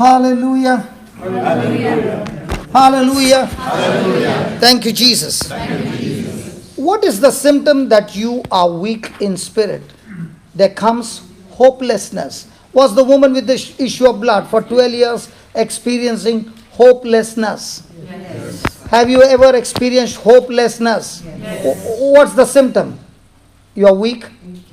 Hallelujah. Hallelujah. Hallelujah. Hallelujah. Thank you, Jesus. Thank you, Jesus. What is the symptom that you are weak in spirit? There comes hopelessness. Was the woman with the issue of blood for 12 years experiencing hopelessness? Yes. Have you ever experienced hopelessness? Yes. What's the symptom? You are weak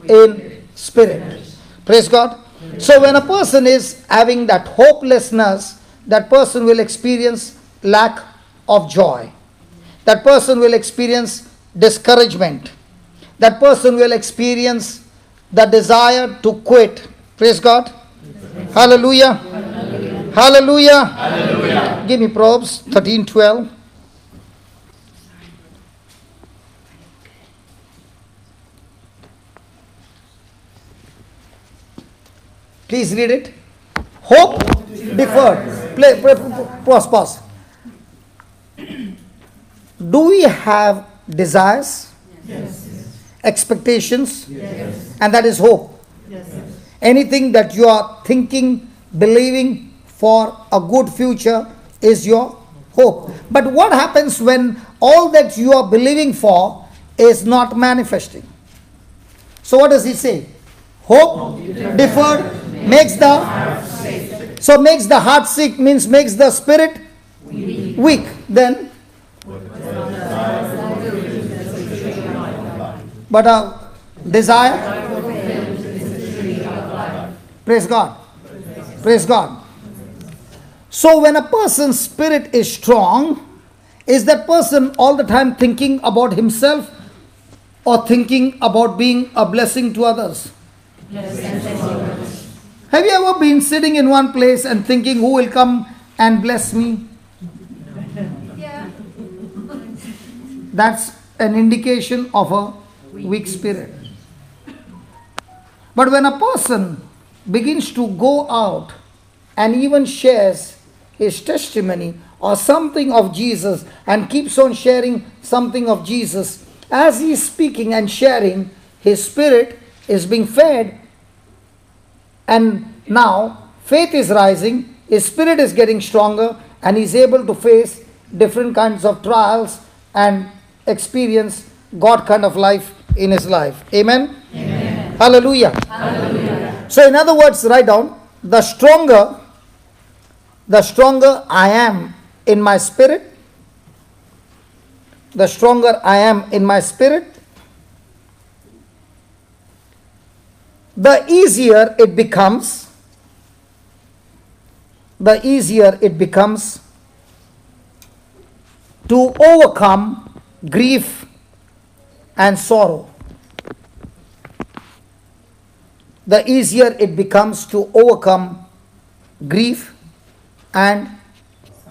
in spirit. Praise God. So when a person is having that hopelessness, that person will experience lack of joy. That person will experience discouragement. That person will experience the desire to quit. Praise God. Hallelujah. Hallelujah. Hallelujah. Hallelujah. Give me Proverbs 13:12. Please read it. Hope deferred. Pause. Do we have desires? Yes. Expectations? Yes. And that is hope. Yes. Anything that you are thinking, believing for a good future is your hope. But what happens when all that you are believing for is not manifesting? So what does he say? Hope deferred makes the heart sick, means makes the spirit weak. Then but a desire. Praise God. Praise God. So when a person's spirit is strong, is that person all the time thinking about himself or thinking about being a blessing to others? Yes. Have you ever been sitting in one place and thinking, who will come and bless me? Yeah. That's an indication of a weak spirit. But when a person begins to go out and even shares his testimony or something of Jesus and keeps on sharing something of Jesus, as he is speaking and sharing, his spirit is being fed, and now faith is rising, his spirit is getting stronger, and he is able to face different kinds of trials and experience God kind of life in his life. Amen? Amen. Hallelujah. Hallelujah. So in other words, write down, the stronger I am in my spirit, the stronger I am in my spirit, the easier it becomes to overcome grief and sorrow. The easier it becomes to overcome grief and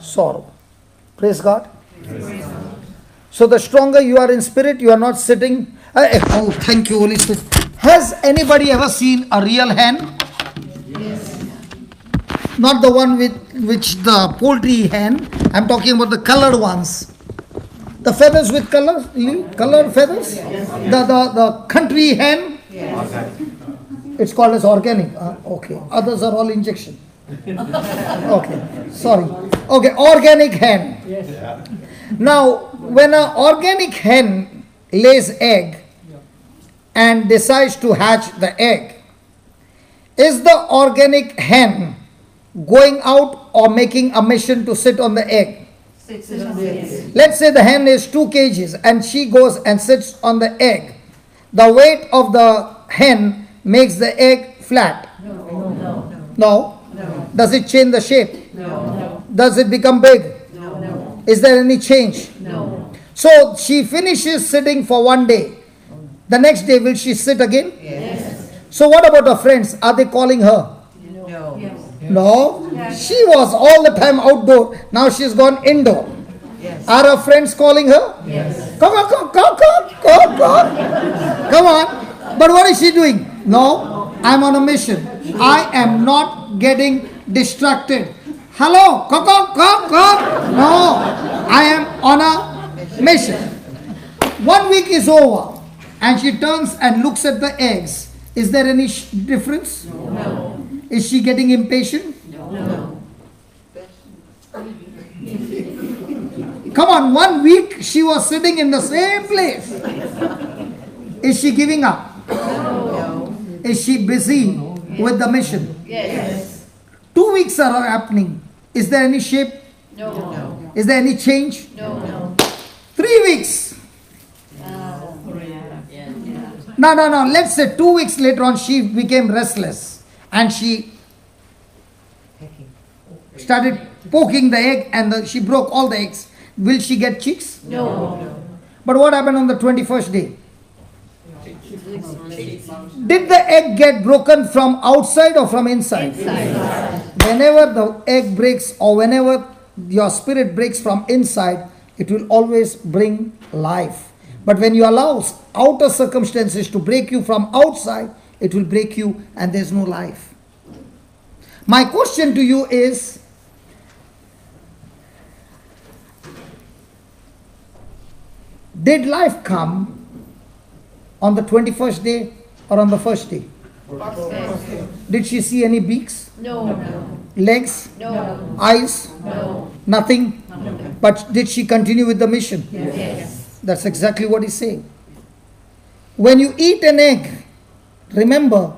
sorrow. Praise God. Praise God. So the stronger you are in spirit, you are not sitting. Oh, thank you, Holy Spirit. Has anybody ever seen a real hen? Yes. Not the one with which the poultry hen. I'm talking about the colored ones. The feathers with colored feathers. The country hen. Yes. It's called as organic. Okay. Others are all injection. Okay. Sorry. Okay. Organic hen. Yes. Now, when an organic hen lays egg and decides to hatch the egg, is the organic hen going out or making a mission to sit on the egg? Let's say the hen is 2 kgs and she goes and sits on the egg. The weight of the hen makes the egg flat. No. Does it change the shape? No. Does it become big? No. Is there any change? No. So she finishes sitting for one day. The next day, will she sit again? Yes. So what about her friends? Are they calling her? No. Yes. No. She was all the time outdoor. Now she's gone indoor. Yes. Are her friends calling her? Yes. Come on. Come on. But what is she doing? No, I'm on a mission. I am not getting distracted. Hello? No, I am on a mission. 1 week is over and she turns and looks at the eggs. Is there any difference? No. Is she getting impatient? No. on 1 week she was sitting in the same place. Is she giving up? No. Is she busy with the mission? Yes. 2 weeks are happening. Is there any shape? No. Is there any change? No. 3 weeks. No. Let's say 2 weeks later on she became restless and she started poking the egg and she broke all the eggs. Will she get chicks? No. But what happened on the 21st day? Did the egg get broken from outside or from inside? Whenever the egg breaks or whenever your spirit breaks from inside, it will always bring life. But when you allow outer circumstances to break you from outside, it will break you and there's no life. My question to you is, did life come on the 21st day or on the first day? Did she see any beaks? No. Legs? No. Eyes? No. Nothing? But did she continue with the mission? Yes. That's exactly what he's saying. When you eat an egg, remember,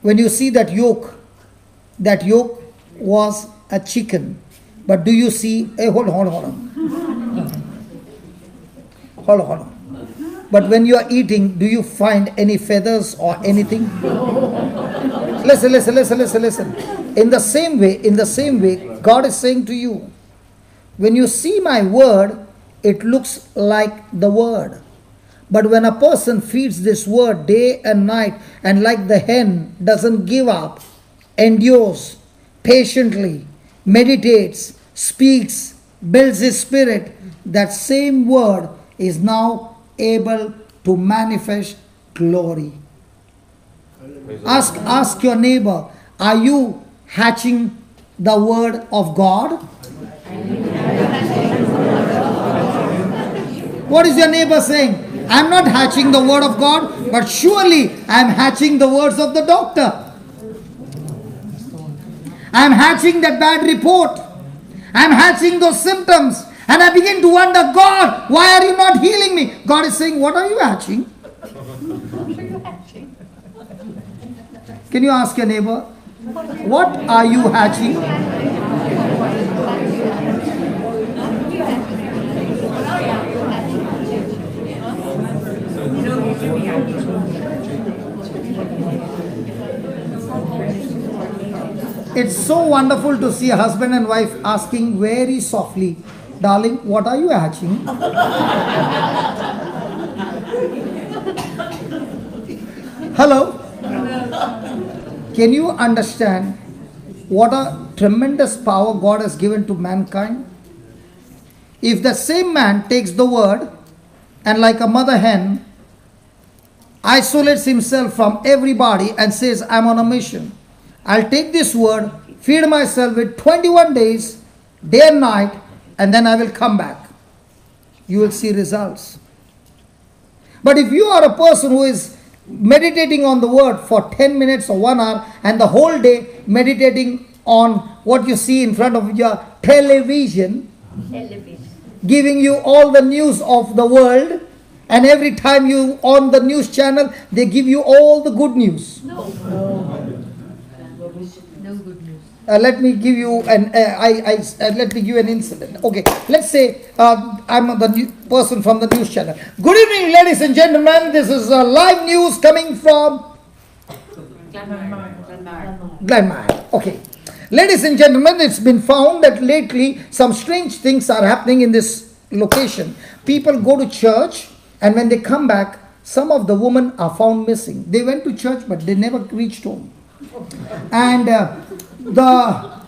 when you see that yolk was a chicken. But do you see, hold on. Hold on. But when you are eating, do you find any feathers or anything? Listen. In the same way, God is saying to you, when you see my word, it looks like the word. But when a person feeds this word day and night, and like the hen doesn't give up, endures patiently, meditates, speaks, builds his spirit, that same word is now able to manifest glory. Ask your neighbor, are you hatching the word of God? What is your neighbor saying? I'm not hatching the word of God, but surely I'm hatching the words of the doctor. I'm hatching that bad report. I'm hatching those symptoms. And I begin to wonder, God, why are you not healing me? God is saying, what are you hatching? Can you ask your neighbor, what are you hatching? It's so wonderful to see a husband and wife asking very softly, darling, what are you hatching? Hello? Can you understand what a tremendous power God has given to mankind? If the same man takes the word and like a mother hen isolates himself from everybody and says, I'm on a mission. I'll take this word, feed myself with 21 days, day and night, and then I will come back. You will see results. But if you are a person who is meditating on the word for 10 minutes or 1 hour and the whole day meditating on what you see in front of your television, giving you all the news of the world, and every time you on the news channel, they give you all the good news. No good news. Let me give you an incident. Okay, let's say I'm the person from the news channel. Good evening, ladies and gentlemen. This is live news coming from Glenmire. Okay, ladies and gentlemen, it's been found that lately some strange things are happening in this location. People go to church, and when they come back, some of the women are found missing. They went to church, but they never reached home. And the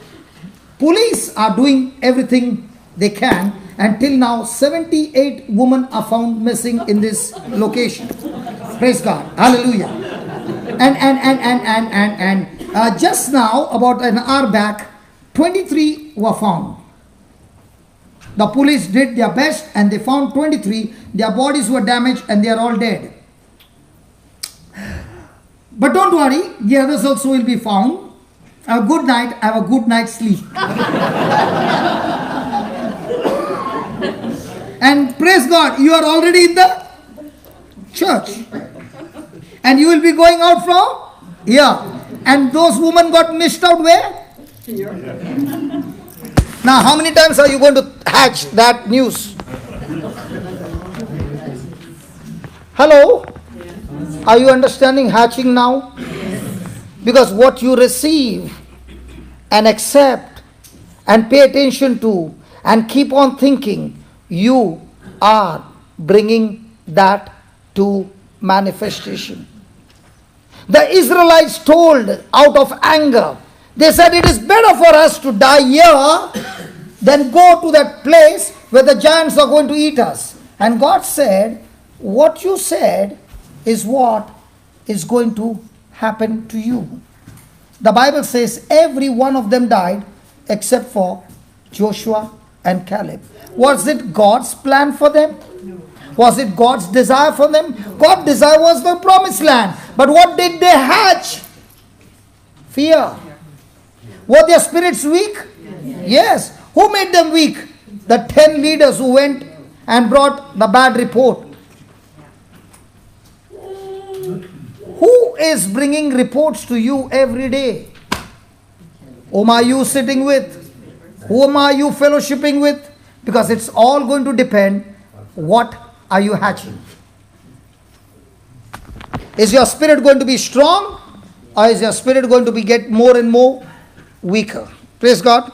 police are doing everything they can. Until now, 78 women are found missing in this location. Praise God. Hallelujah. And just now, about an hour back, 23 were found. The police did their best and they found 23. Their bodies were damaged and they are all dead. But don't worry, the others also will be found. Have a good night, have a good night's sleep. And praise God, you are already in the church. And you will be going out from here. And those women got missed out where? Here. Now, how many times are you going to hatch that news? Hello? Are you understanding hatching now? Because what you receive and accept and pay attention to and keep on thinking, you are bringing that to manifestation. The Israelites told out of anger, they said it is better for us to die here than go to that place where the giants are going to eat us. And God said, what you said is what is going to happen to you. The Bible says every one of them died except for Joshua and Caleb. Was it God's plan for them? Was it God's desire for them? God's desire was the promised land. But what did they hatch? Fear. Were their spirits weak? Yes. Who made them weak? The 10 leaders who went and brought the bad report. Who is bringing reports to you every day? Whom are you sitting with? Whom are you fellowshipping with? Because it's all going to depend what are you hatching. Is your spirit going to be strong, or is your spirit going to be get more and more weaker? Praise God.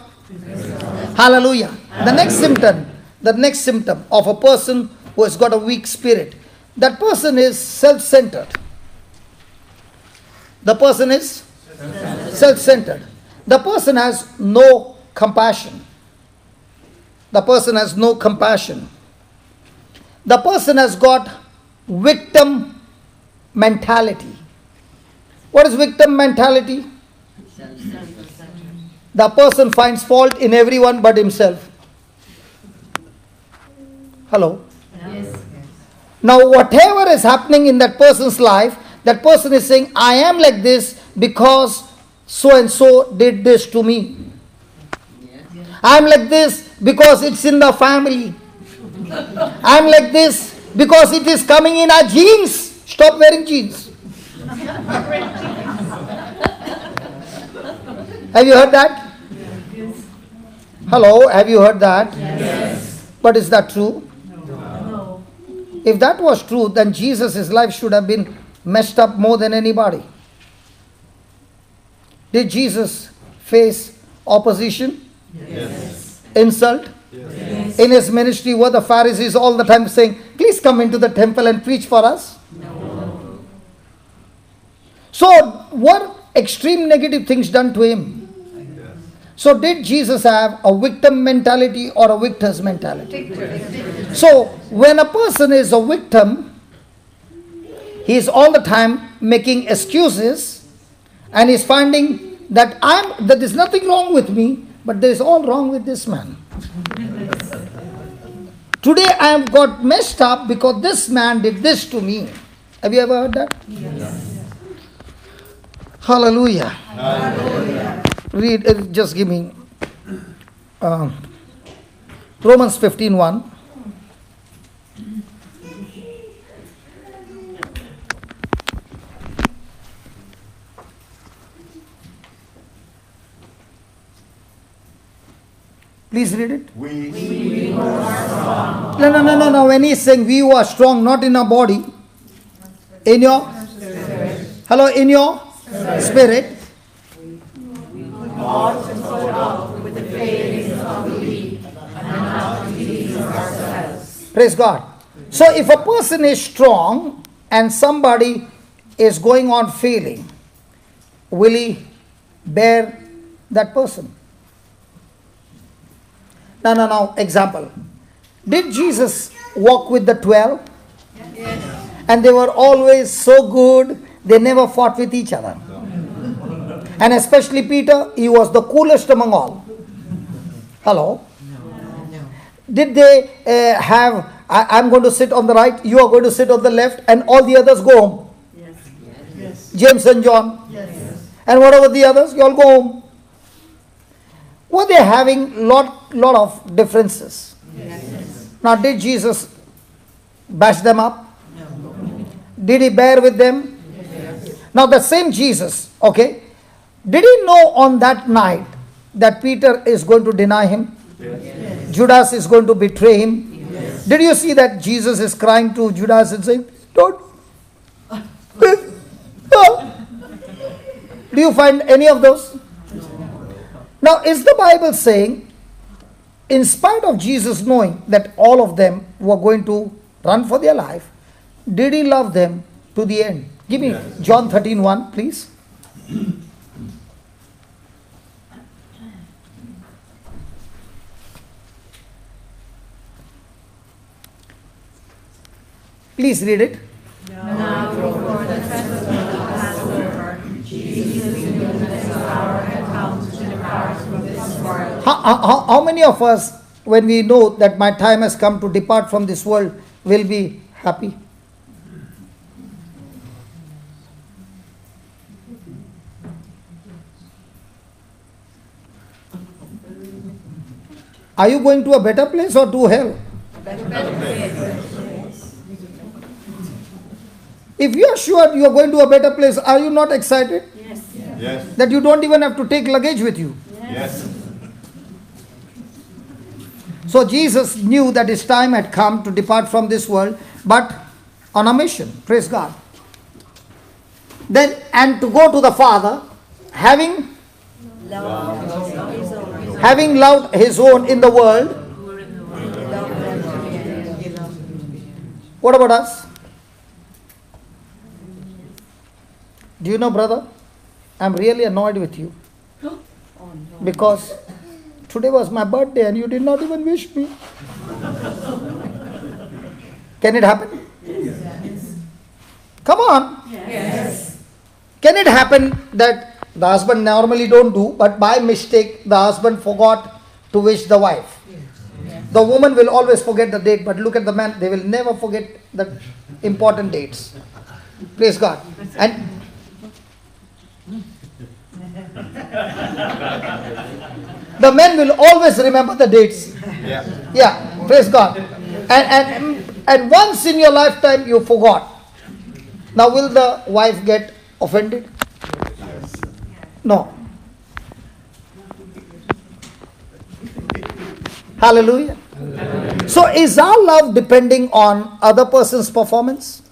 Hallelujah. The next symptom of a person who has got a weak spirit, that person is self-centered. The person is self-centered. The person has no compassion. The person has no compassion. The person has got victim mentality. What is victim mentality? The person finds fault in everyone but himself. Hello? Yes. Now, whatever is happening in that person's life, that person is saying, I am like this because so and so did this to me. I am like this because it's in the family. I am like this because it is coming in our genes. Stop wearing jeans. Have you heard that? Yes. Hello, have you heard that? Yes. But is that true? No. If that was true, then Jesus' life should have been messed up more than anybody. Did Jesus face opposition? Yes. Insult? Yes. In his ministry, were the Pharisees all the time saying, please come into the temple and preach for us? No. So, were extreme negative things done to him? So, did Jesus have a victim mentality or a victor's mentality? So, when a person is a victim, he is all the time making excuses and is finding that there is nothing wrong with me, but there is all wrong with this man. Today I have got messed up because this man did this to me. Have you ever heard that? Yes. Hallelujah. Hallelujah. Read, just give me Romans 15:1. Please read it. We are strong. No. When he's saying we who are strong, not in our body, in your hello, in your spirit. Walk and so out with the failings of the weak and not to please ourselves. Praise God. So if a person is strong and somebody is going on failing, will he bear that person? No. Example. Did Jesus walk with the 12? Yes. And they were always so good, they never fought with each other. And especially Peter, he was the coolest among all. Hello? No. Did they have, I'm going to sit on the right, you are going to sit on the left, and all the others go home? Yes. Yes. James and John. Yes. And what about the others? You all go home. Were they having lot of differences? Yes. Now, did Jesus bash them up? Did he bear with them? Now, the same Jesus, okay, did he know on that night that Peter is going to deny him? Judas is going to betray him? Did you see that Jesus is crying to Judas and saying, don't? No. Do you find any of those? Now, is the Bible saying, in spite of Jesus knowing that all of them were going to run for their life, did he love them to the end? Give me John 13:1, please. Please read it. Now before the festival of Passover, Jesus knew that his hour had come to depart from this world. How many of us, when we know that my time has come to depart from this world, will be happy? Are you going to a better place or to hell? If you are sure you are going to a better place, are you not excited? Yes. That you don't even have to take luggage with you. Yes. So Jesus knew that his time had come to depart from this world, but on a mission. Praise God. Then, and to go to the Father, having loved his own in the world. What about us? Do you know, brother, I'm really annoyed with you. Because today was my birthday and you did not even wish me. Can it happen? Yes. Come on. Yes. Can it happen that the husband normally don't do, but by mistake the husband forgot to wish the wife? The woman will always forget the date, but look at the man, they will never forget the important dates. Praise God. And the men will always remember the dates. Yeah, praise God. And once in your lifetime you forgot. Now will the wife get offended? No. Hallelujah. So is our love depending on other person's performance?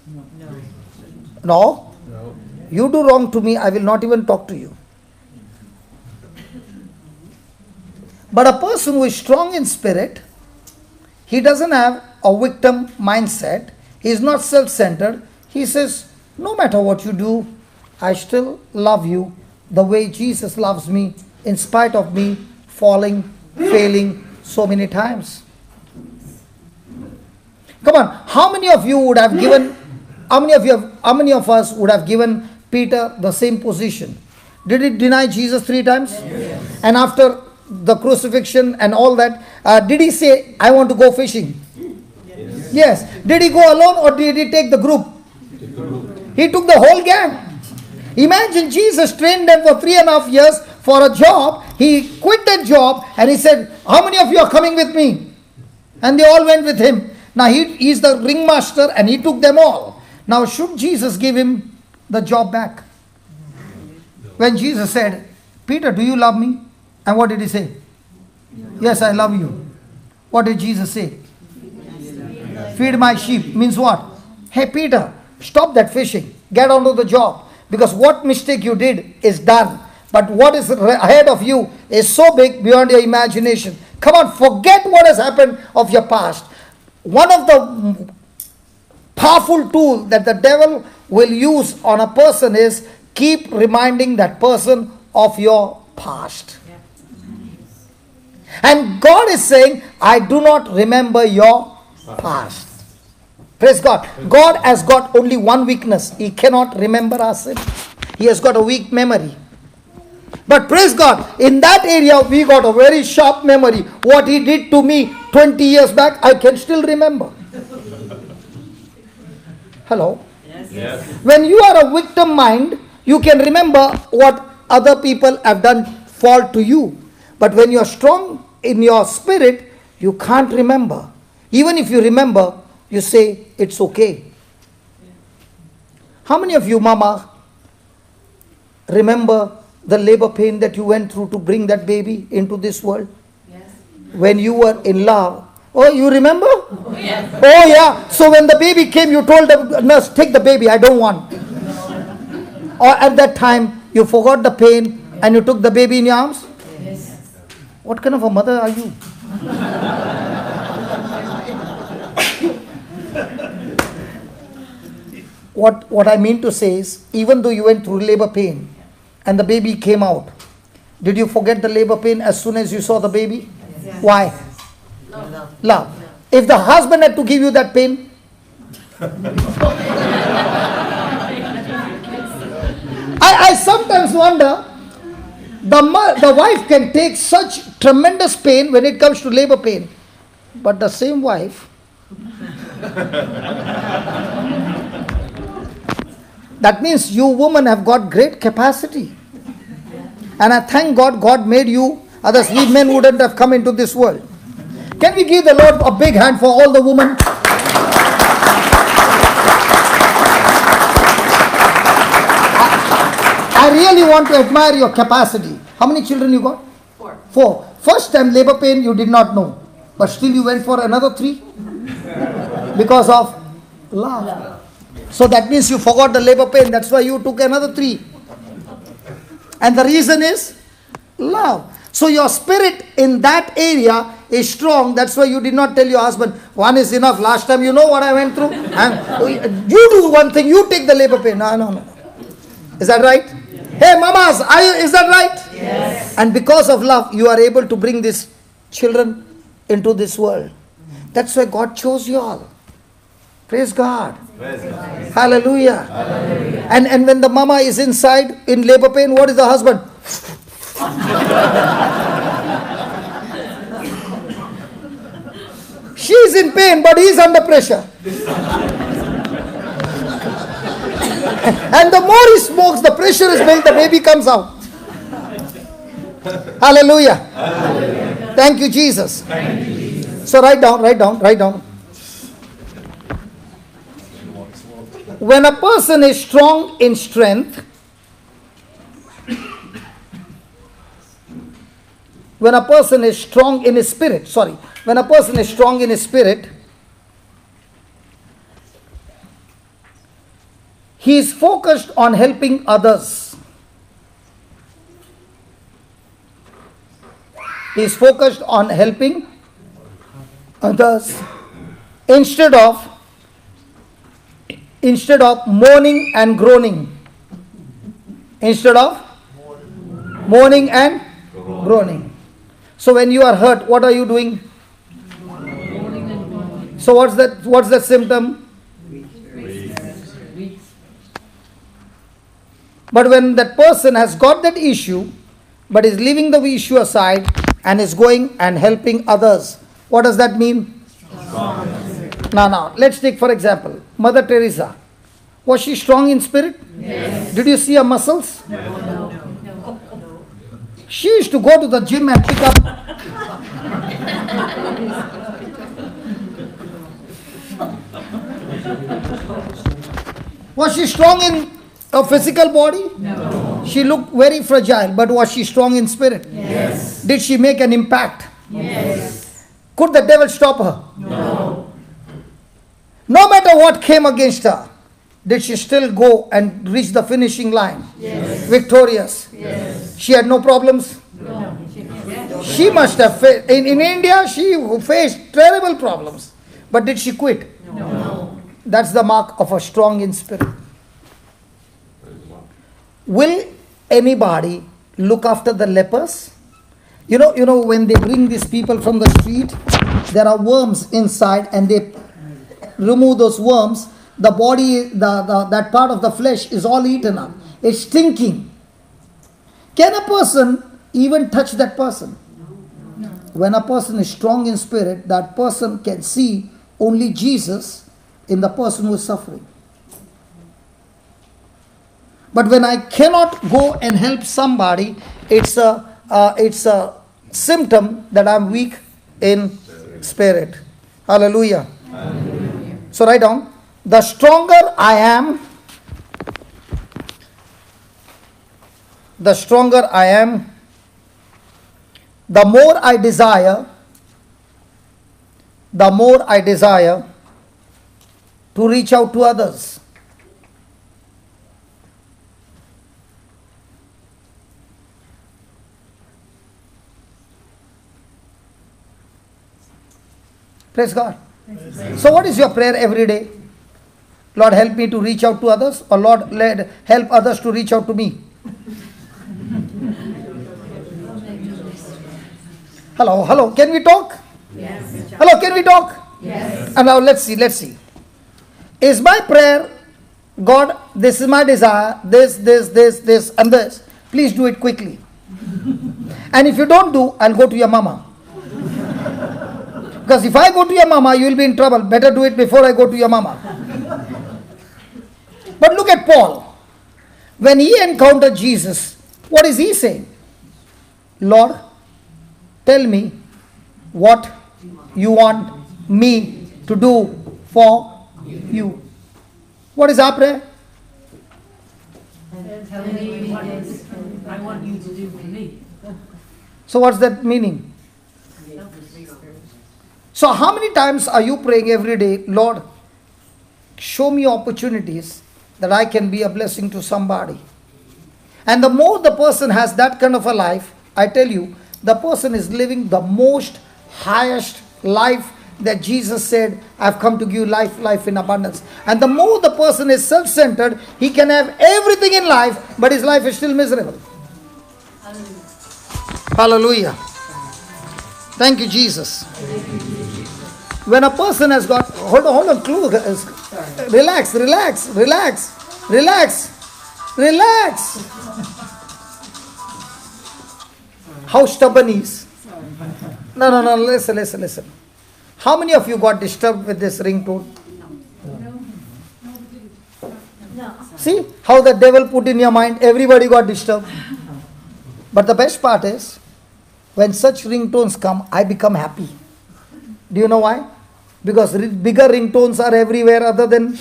No. You do wrong to me, I will not even talk to you. But a person who is strong in spirit, he doesn't have a victim mindset. He is not self-centered. He says, no matter what you do, I still love you the way Jesus loves me, in spite of me falling, failing so many times. Come on, how many of you would have given, how many of us would have given Peter the same position? Did he deny Jesus 3 times? Yes. And after the crucifixion and all that, did he say, I want to go fishing? Yes. Did he go alone or did he take the group? He took the whole gang. Imagine Jesus trained them for 3.5 years for a job. He quit that job and he said, how many of you are coming with me? And they all went with him. Now he is the ringmaster and he took them all. Now should Jesus give him the job back? When Jesus said, Peter, do you love me? And what did he say? Yes, I love you. What did Jesus say? Feed my sheep. Means what? Hey Peter, stop that fishing. Get on to the job. Because what mistake you did is done. But what is ahead of you is so big beyond your imagination. Come on, forget what has happened of your past. One of the powerful tools that the devil will use on a person is keep reminding that person of your past. And God is saying, I do not remember your past. Praise God. God has got only one weakness. He cannot remember our sins. He has got a weak memory. But praise God, in that area we got a very sharp memory. What he did to me 20 years back, I can still remember. Hello? Yes. When you are a victim mind, you can remember what other people have done fault to you. But when you are strong in your spirit, you can't remember. Even if you remember, you say, it's okay. How many of you, mama, remember the labor pain that you went through to bring that baby into this world? Yes. When you were in love. Oh, you remember? Oh, yes. Oh, yeah. So when the baby came, you told the nurse, take the baby, I don't want. Or at that time, you forgot the pain and you took the baby in your arms? Yes. What kind of a mother are you? What I mean to say is, even though you went through labor pain and the baby came out, did you forget the labor pain as soon as you saw the baby? Yes. Why? Love. Love. If the husband had to give you that pain, I sometimes wonder, the wife can take such tremendous pain when it comes to labor pain, but the same wife, that means you women have got great capacity. And I thank God, God made you, others we men wouldn't have come into this world. Can we give the Lord a big hand for all the women? I really want to admire your capacity. How many children you got? 4. 4. First time labor pain you did not know, but still you went for another 3 because of love. So that means you forgot the labor pain. That's why you took another 3. And the reason is love. So your spirit in that area is strong. That's why you did not tell your husband, one is enough. Last time you know what I went through. And you do one thing, you take the labor pain. No. Is that right? Hey mamas, is that right? Yes. And because of love, you are able to bring these children into this world. That's why God chose you all. Praise God. Praise God. Hallelujah. Hallelujah. And when the mama is inside in labor pain, what is the husband? She is in pain, but he is under pressure. And the more he smokes, the pressure is built, the baby comes out. Hallelujah. Hallelujah. Thank you, Jesus. Thank you, Jesus. So write down. When a person is strong in strength, when a person is strong in his spirit, he is focused on helping others. He is focused on helping others instead of mourning and groaning. Instead of mourning and groaning. So when you are hurt, what are you doing? So what's that symptom? But when that person has got that issue, but is leaving the issue aside and is going and helping others, what does that mean? Now, let's take for example, Mother Teresa. Was she strong in spirit? Yes. Did you see her muscles? No. She used to go to the gym and pick up. Was she strong in her physical body? No. She looked very fragile, but was she strong in spirit? Yes. Did she make an impact? Yes. Could the devil stop her? No. No matter what came against her, did she still go and reach the finishing line? Yes. Victorious. Yes. She had no problems. No. She must have faced, in India, she faced terrible problems. But did she quit? No. That's the mark of a strong in spirit. Will anybody look after the lepers? You know when they bring these people from the street, there are worms inside and they remove those worms. The body, that part of the flesh is all eaten up. It's stinking. Can a person even touch that person? No. When a person is strong in spirit, that person can see only Jesus in the person who is suffering. But when I cannot go and help somebody, it's a symptom that I'm weak in spirit. Hallelujah. So write down, the stronger I am, the stronger I am, the more I desire to reach out to others. Praise God. So what is your prayer every day? Lord, help me to reach out to others, or Lord, help others to reach out to me. Hello, can we talk? Yes. Hello, can we talk? Yes. And now let's see. Is my prayer, God, this is my desire, this, and this. Please do it quickly. And if you don't do, I'll go to your mama. Because if I go to your mama, you will be in trouble. Better do it before I go to your mama. But look at Paul. When he encountered Jesus, what is he saying? Lord, tell me what you want me to do for you. What is our prayer? Tell me what I want you to do for me. So what's that meaning? So how many times are you praying every day, Lord, show me opportunities that I can be a blessing to somebody? And the more the person has that kind of a life, I tell you, the person is living the most highest life that Jesus said, I've come to give you life in abundance. And the more the person is self-centered, he can have everything in life, but his life is still miserable. Hallelujah. Thank you, Jesus. When a person has got, hold on, relax. How stubborn he is. No, listen. How many of you got disturbed with this ringtone? No. See how the devil put in your mind, everybody got disturbed. But the best part is, when such ringtones come, I become happy. Do you know why? Because bigger ringtones are everywhere other than...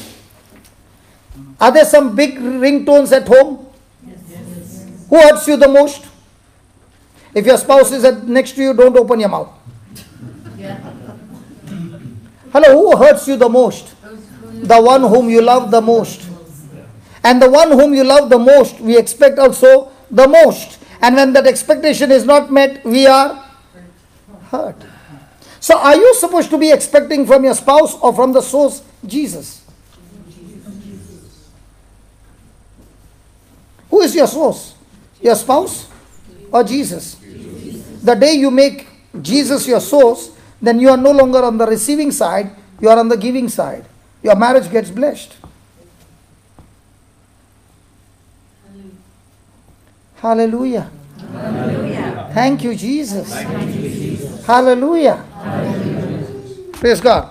Are there some big ringtones at home? Yes. Who hurts you the most? If your spouse is next to you, don't open your mouth. Yeah. Hello, who hurts you the most? The one whom you love the most. And the one whom you love the most, we expect also the most. And when that expectation is not met, we are hurt. So are you supposed to be expecting from your spouse or from the source, Jesus? Who is your source? Your spouse or Jesus? The day you make Jesus your source, then you are no longer on the receiving side, you are on the giving side. Your marriage gets blessed. Hallelujah. Hallelujah. Thank you, Jesus. Hallelujah. Praise God.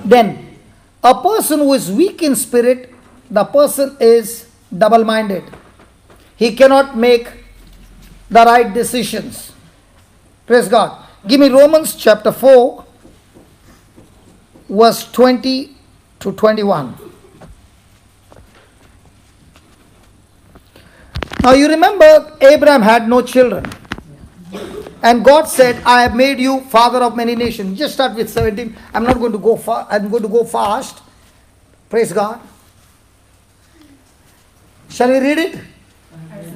Then, a person who is weak in spirit, the person is double-minded. He cannot make the right decisions. Praise God. Give me Romans chapter 4, verse 20 to 21. Now you remember Abraham had no children. And God said, I have made you father of many nations. Just start with 17. I'm not going to go far. I'm going to go fast. Praise God. Shall we read it?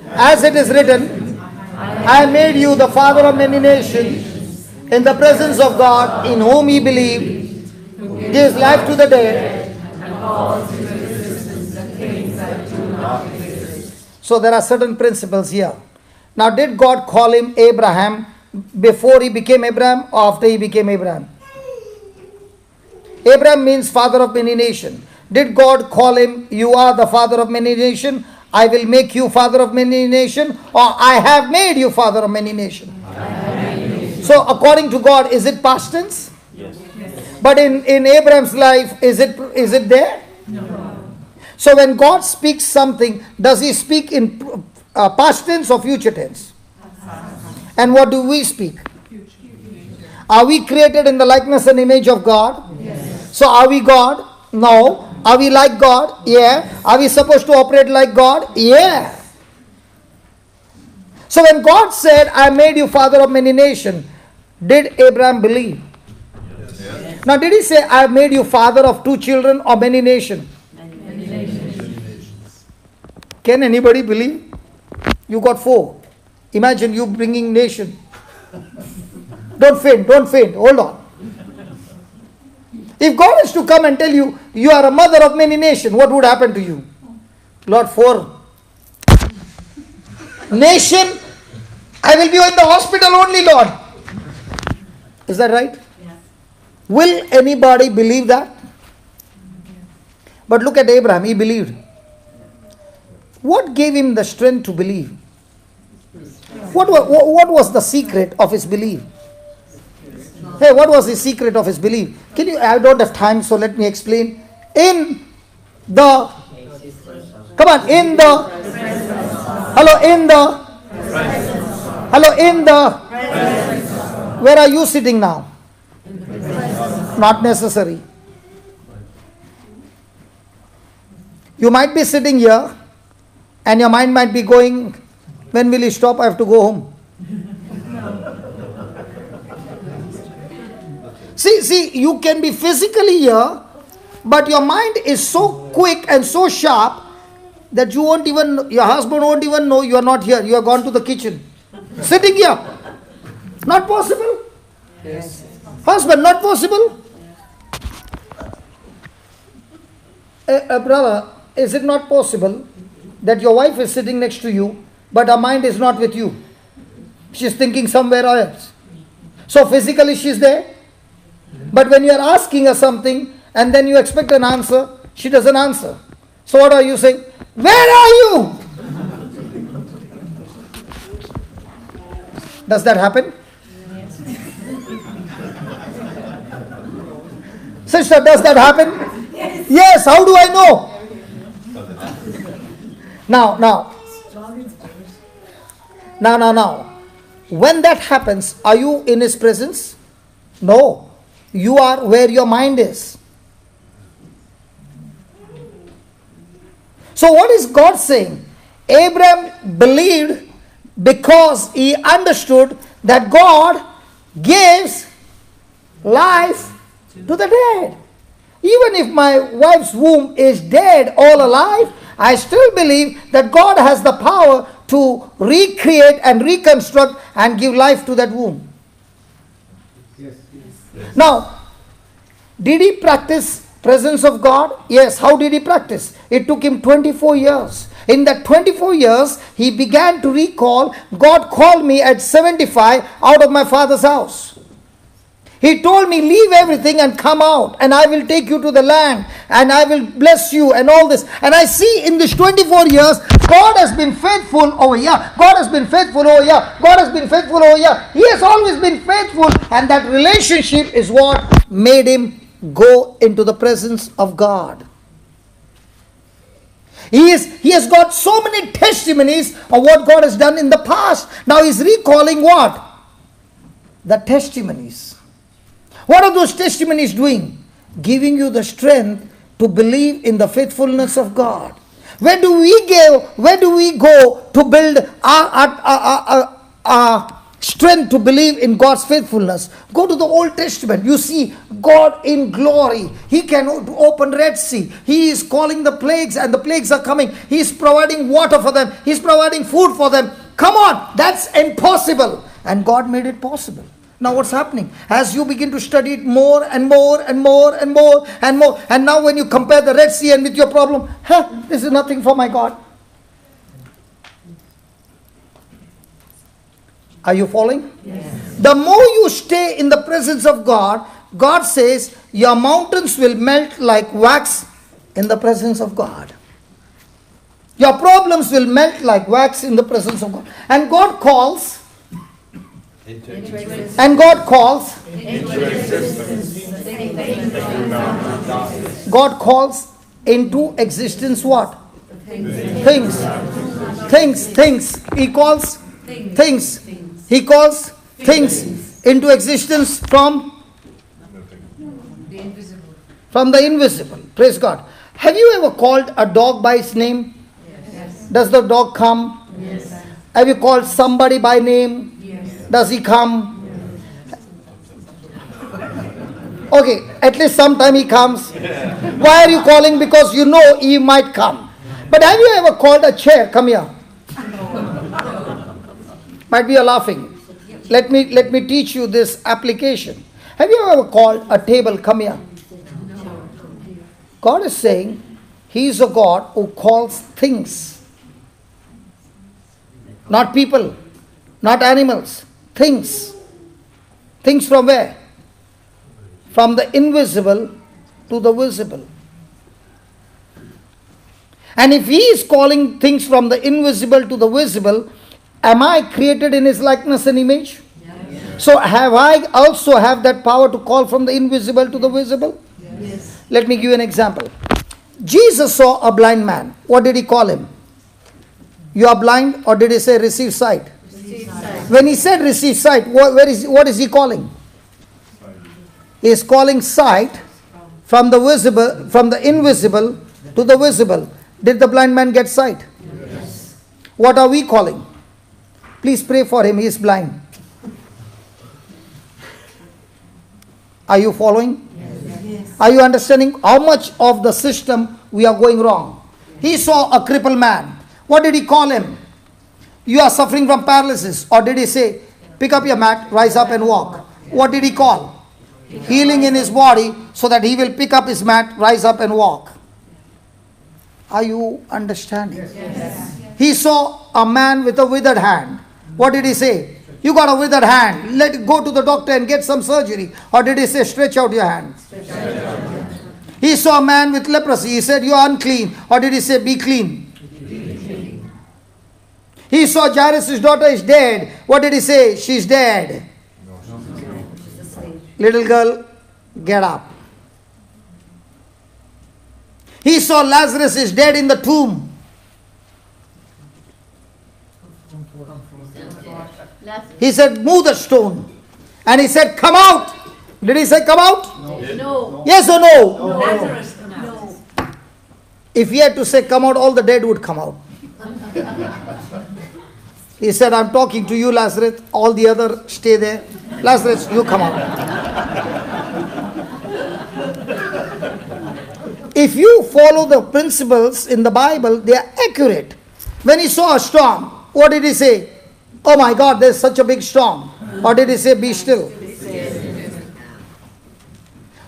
As it is written, I have made you the father of many nations in the presence of God, in whom he believed, gives life to the dead. So there are certain principles here. Now, did God call him Abraham before he became Abraham or after he became Abraham? Abraham means father of many nations. Did God call him, you are the father of many nations, I will make you father of many nations, or I have made you father of many nations? So according to God, is it past tense? Yes. But in Abraham's life, is it there? No. So when God speaks something, does he speak in past tense or future tense? And what do we speak? Are we created in the likeness and image of God? Yes. So are we God? No. Are we like God? Yeah. Are we supposed to operate like God? Yeah. So when God said, I made you father of many nations, did Abraham believe? Yes. Now did he say, I made you father of 2 children or many nations? Many nations. Can anybody believe? You got 4. Imagine you bringing nation. Don't faint, hold on. If God is to come and tell you, you are a mother of many nations, what would happen to you? Lord, 4 nation, I will be in the hospital only, Lord. Is that right? Yes. Will anybody believe that? But look at Abraham, he believed. What gave him the strength to believe? What was the secret of his belief? Hey, what was the secret of his belief? I don't have time, so let me explain. In the where are you sitting now? Not necessary. You might be sitting here and your mind might be going, when will he stop? I have to go home. See, you can be physically here, but your mind is so quick and so sharp that your husband won't even know you are not here. You are gone to the kitchen. Sitting here. Not possible? Yes. Husband, not possible? Brother, is it not possible that your wife is sitting next to you, but her mind is not with you? She's thinking somewhere else. So physically she's there, but when you are asking her something and then you expect an answer, she doesn't answer. So what are you saying? Where are you? Does that happen? Sister, does that happen? Yes. How do I know? Now. When that happens, are you in his presence? No. You are where your mind is. So what is God saying? Abraham believed because he understood that God gives life to the dead. Even if my wife's womb is dead, all alive, I still believe that God has the power to recreate and reconstruct and give life to that womb. Yes. Now, did he practice presence of God? Yes. How did he practice? It took him 24 years. In that 24 years, he began to recall, God called me at 75 out of my father's house. He told me, leave everything and come out, and I will take you to the land, and I will bless you, and all this. And I see in this 24 years, God has been faithful over here. God has been faithful over here. God has been faithful over here. He has always been faithful, and that relationship is what made him go into the presence of God. He has got so many testimonies of what God has done in the past. Now he's recalling what? The testimonies. What are those testimonies doing? Giving you the strength to believe in the faithfulness of God. Where do we go to build our strength to believe in God's faithfulness? Go to the Old Testament. You see God in glory. He can open Red Sea. He is calling the plagues, and the plagues are coming. He is providing water for them. He is providing food for them. Come on, that's impossible. And God made it possible. Now what's happening? As you begin to study it more and more and more and more and more, and now when you compare the Red Sea and with your problem, this is nothing for my God. Are you following? Yes. The more you stay in the presence of God, God says your mountains will melt like wax in the presence of God. Your problems will melt like wax in the presence of God. And God calls God calls into existence what? Things. He calls things. He calls things into existence from The invisible. the invisible. Praise God. Have you ever called a dog by its name? Yes. Does the dog come? Yes. Have you called somebody by name? Yes. Does he come? Okay, at least sometime he comes. Why are you calling? Because you know he might come. But have you ever called a chair? Come here. Might be you're laughing. Let me teach you this application. Have you ever called a table? Come here. God is saying He is a God who calls things. Not people, not animals, things. Things from where? From the invisible to the visible. And if He is calling things from the invisible to the visible, am I created in His likeness and image? Yes. So have I also have that power to call from the invisible to the visible? Yes. Let me give you an example. Jesus saw a blind man. What did He call him? You are blind, or did He say receive sight? Receive sight. When He said receive sight, what is He calling? He is calling sight from the visible, from the invisible to the visible. Did the blind man get sight? Yes. What are we calling? Please pray for him. He is blind. Are you following? Yes. Are you understanding how much of the system we are going wrong? He saw a crippled man. What did He call him? You are suffering from paralysis. Or did He say, pick up your mat, rise up and walk? What did He call? Healing in his body so that he will pick up his mat, rise up and walk. Are you understanding? Yes. He saw a man with a withered hand. What did He say? You got a withered hand. Let it go to the doctor and get some surgery. Or did He say, stretch out your hand? He saw a man with leprosy. He said, you are unclean. Or did He say, be clean? He saw Jairus' daughter is dead. What did He say? She's dead. Little girl, get up. He saw Lazarus is dead in the tomb. He said, move the stone. And He said, come out. Did He say come out? No. Yes or no? No. Lazarus. No. If He had to say come out, all the dead would come out. He said, I'm talking to you, Lazarus. All the other stay there. Lazarus, you come out. If you follow the principles in the Bible, they are accurate. When He saw a storm, what did He say? Oh my God, there's such a big storm. Or did He say, be still?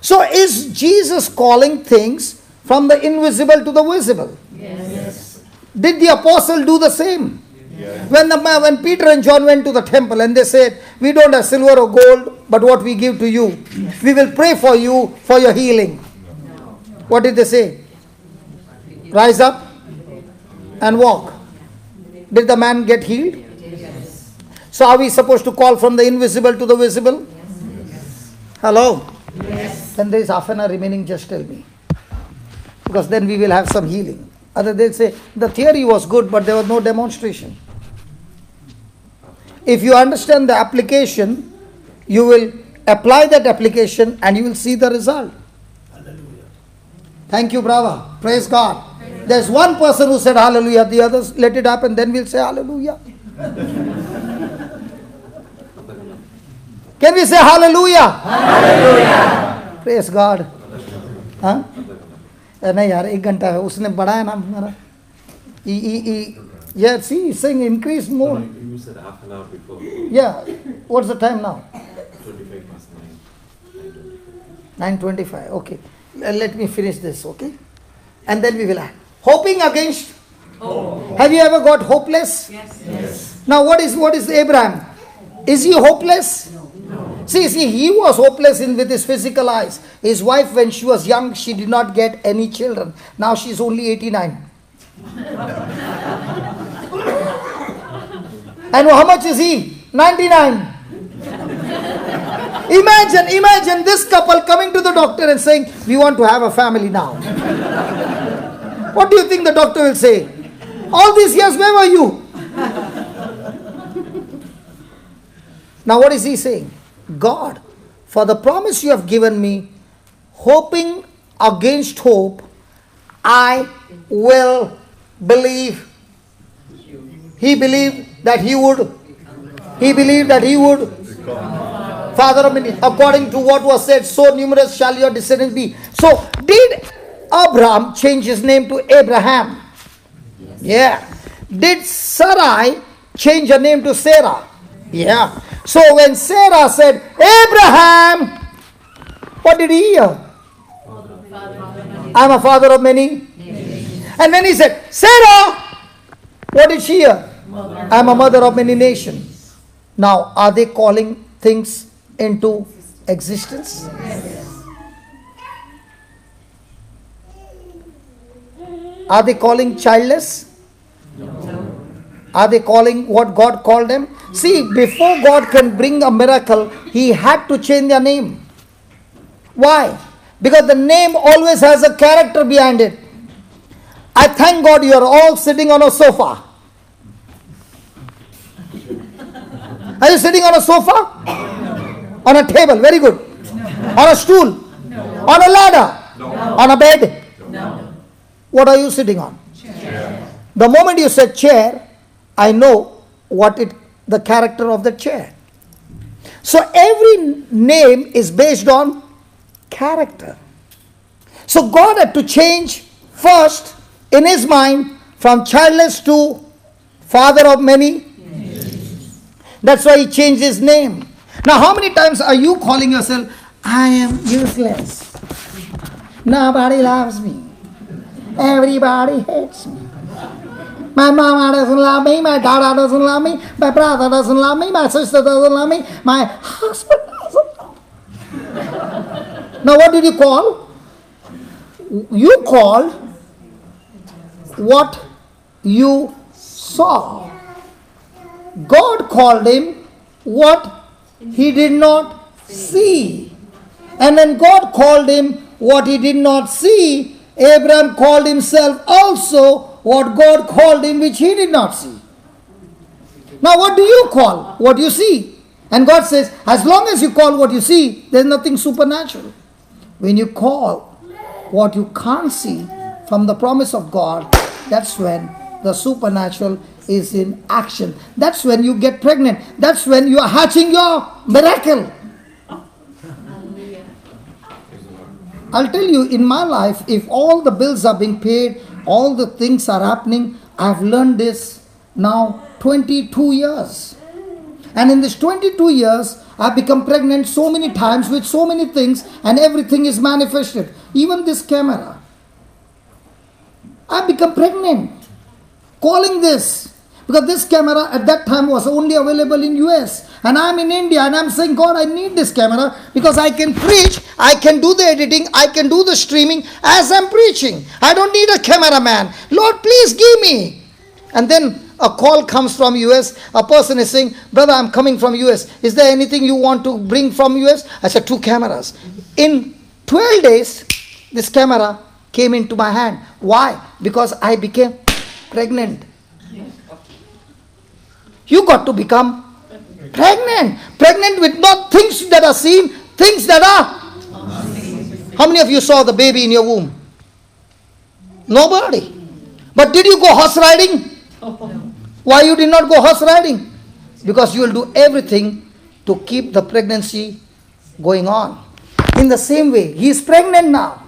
So is Jesus calling things from the invisible to the visible? Yes. Did the apostle do the same? Yes. When Peter and John went to the temple and they said, we don't have silver or gold, but what we give to you, we will pray for you for your healing. What did they say? Rise up and walk. Did the man get healed? Yes. So are we supposed to call from the invisible to the visible? Yes. Hello? Yes. Then there is half an hour remaining, just tell me. Because then we will have some healing. Other they'll say, the theory was good, but there was no demonstration. If you understand the application, you will apply that application and you will see the result. Thank you, brother. Praise God. There's one person who said hallelujah, the others let it happen, then we'll say hallelujah. Can we say hallelujah? Hallelujah. Praise God. Huh? नहीं यार 1 घंटा है उसने बढ़ाया ना हमारा yeah, see, he's saying increase more. You said half an hour before. Yeah. What's the time now? 25 past 9. 9:25. Okay. Let me finish this, okay? And then we will add. Hoping against. Have you ever got hopeless? Yes. Yes. Now what is Abraham? Is he hopeless? No. See, he was hopeless with his physical eyes. His wife, when she was young, she did not get any children. Now she's only 89. And how much is he? 99. Imagine this couple coming to the doctor and saying, we want to have a family now. What do you think the doctor will say? All these years, where were you? Now what is he saying? God, for the promise you have given me, hoping against hope, I will believe. He believed that he would. He believed that he would. Father of many, according to what was said, so numerous shall your descendants be. So, did Abraham change his name to Abraham? Yeah. Did Sarai change her name to Sarah? Yeah. So, when Sarah said, Abraham, what did he hear? I'm a father of many. And when he said, Sarah, what did she hear? I'm a mother of many nations. Now, are they calling things into existence? Are they calling childless? Are they calling what God called them? See, before God can bring a miracle, He had to change their name. Why? Because the name always has a character behind it. I thank God you are all sitting on a sofa. Are you sitting on a sofa? On a table, very good. On a stool? On a ladder? On a bed? What are you sitting on? Chair. The moment you said chair, I know the character of the chair. So every name is based on character. So God had to change first in his mind from childless to father of many. That's why he changed his name. Now, how many times are you calling yourself, I am useless? Nobody loves me. Everybody hates me. My mama doesn't love me. My daughter doesn't love me. My brother doesn't love me. My sister doesn't love me. My husband doesn't love me. Now, what did you call? You called what you saw. God called him what he did not see. And when God called him what he did not see, Abraham called himself also what God called him which he did not see. Now what do you call? What you see. And God says, as long as you call what you see, there's nothing supernatural. When you call what you can't see from the promise of God, that's when the supernatural is in action. That's when you get pregnant. That's when you are hatching your miracle. I'll tell you, in my life, if all the bills are being paid, all the things are happening, I've learned this now 22 years. And in this 22 years, I've become pregnant so many times with so many things, and everything is manifested. Even this camera. I've become pregnant calling this. Because this camera at that time was only available in US. And I'm in India and I'm saying, God, I need this camera because I can preach, I can do the editing, I can do the streaming as I'm preaching. I don't need a cameraman. Lord, please give me. And then a call comes from US. A person is saying, brother, I'm coming from US. Is there anything you want to bring from US? I said, 2 cameras. In 12 days, this camera came into my hand. Why? Because I became pregnant. You got to become pregnant. Pregnant with not things that are seen, things that are unseen. How many of you saw the baby in your womb? Nobody. But did you go horse riding? Why you did not go horse riding? Because you will do everything to keep the pregnancy going on. In the same way, he is pregnant now.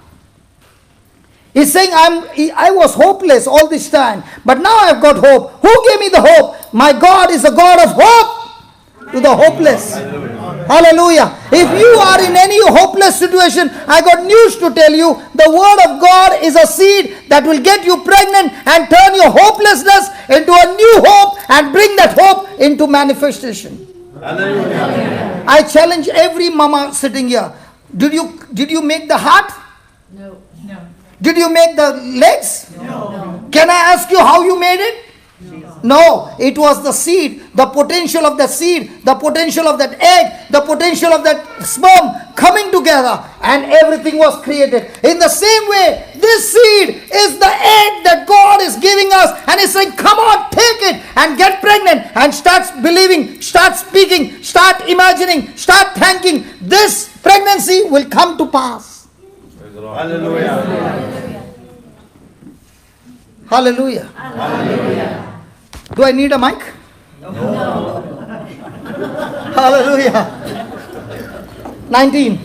He's saying, I was hopeless all this time, but now I've got hope. Who gave me the hope? My God is a God of hope to the hopeless. Hallelujah. If you are in any hopeless situation, I got news to tell you. The word of God is a seed that will get you pregnant and turn your hopelessness into a new hope and bring that hope into manifestation. Hallelujah. I challenge every mama sitting here. Did you make the heart? No. Did you make the legs? No. Can I ask you how you made it? No. It was the seed, the potential of the seed, the potential of that egg the potential of that sperm coming together, and everything was created. In the same way, this seed is the egg that God is giving us, and He's saying, come on, take it and get pregnant and start believing, start speaking, start imagining, start thanking. This pregnancy will come to pass. Praise the Lord. Hallelujah. Hallelujah. Hallelujah. Do I need a mic? Hallelujah. 19.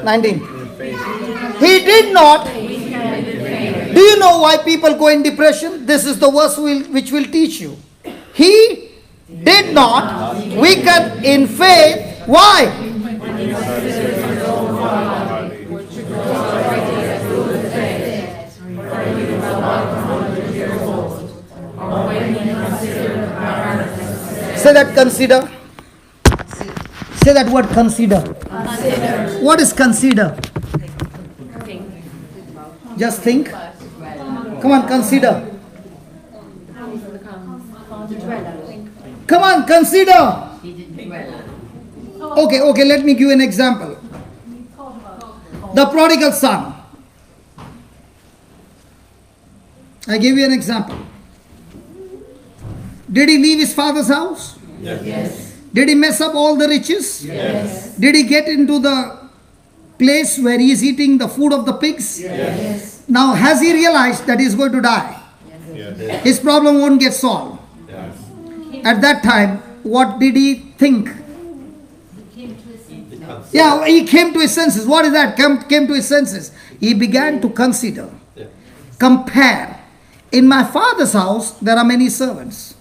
19. He did not. Do you know why people go in depression? This is the verse which will teach you. He did not weaken in faith. Why? Say that, consider. Say that word, consider. What is consider? Just think. Come on, consider. Come on, consider. Okay, let me give you an example. The prodigal son. I give you an example. Did he leave his father's house? Yes. Did he mess up all the riches? Yes. Did he get into the place where he is eating the food of the pigs? Yes. Now, has he realized that he is going to die? Yes. His problem won't get solved. Yes. At that time, what did he think? Yeah, he came to his senses. What is that? Came to his senses. He began to consider, Yeah. compare. In my father's house, there are many servants.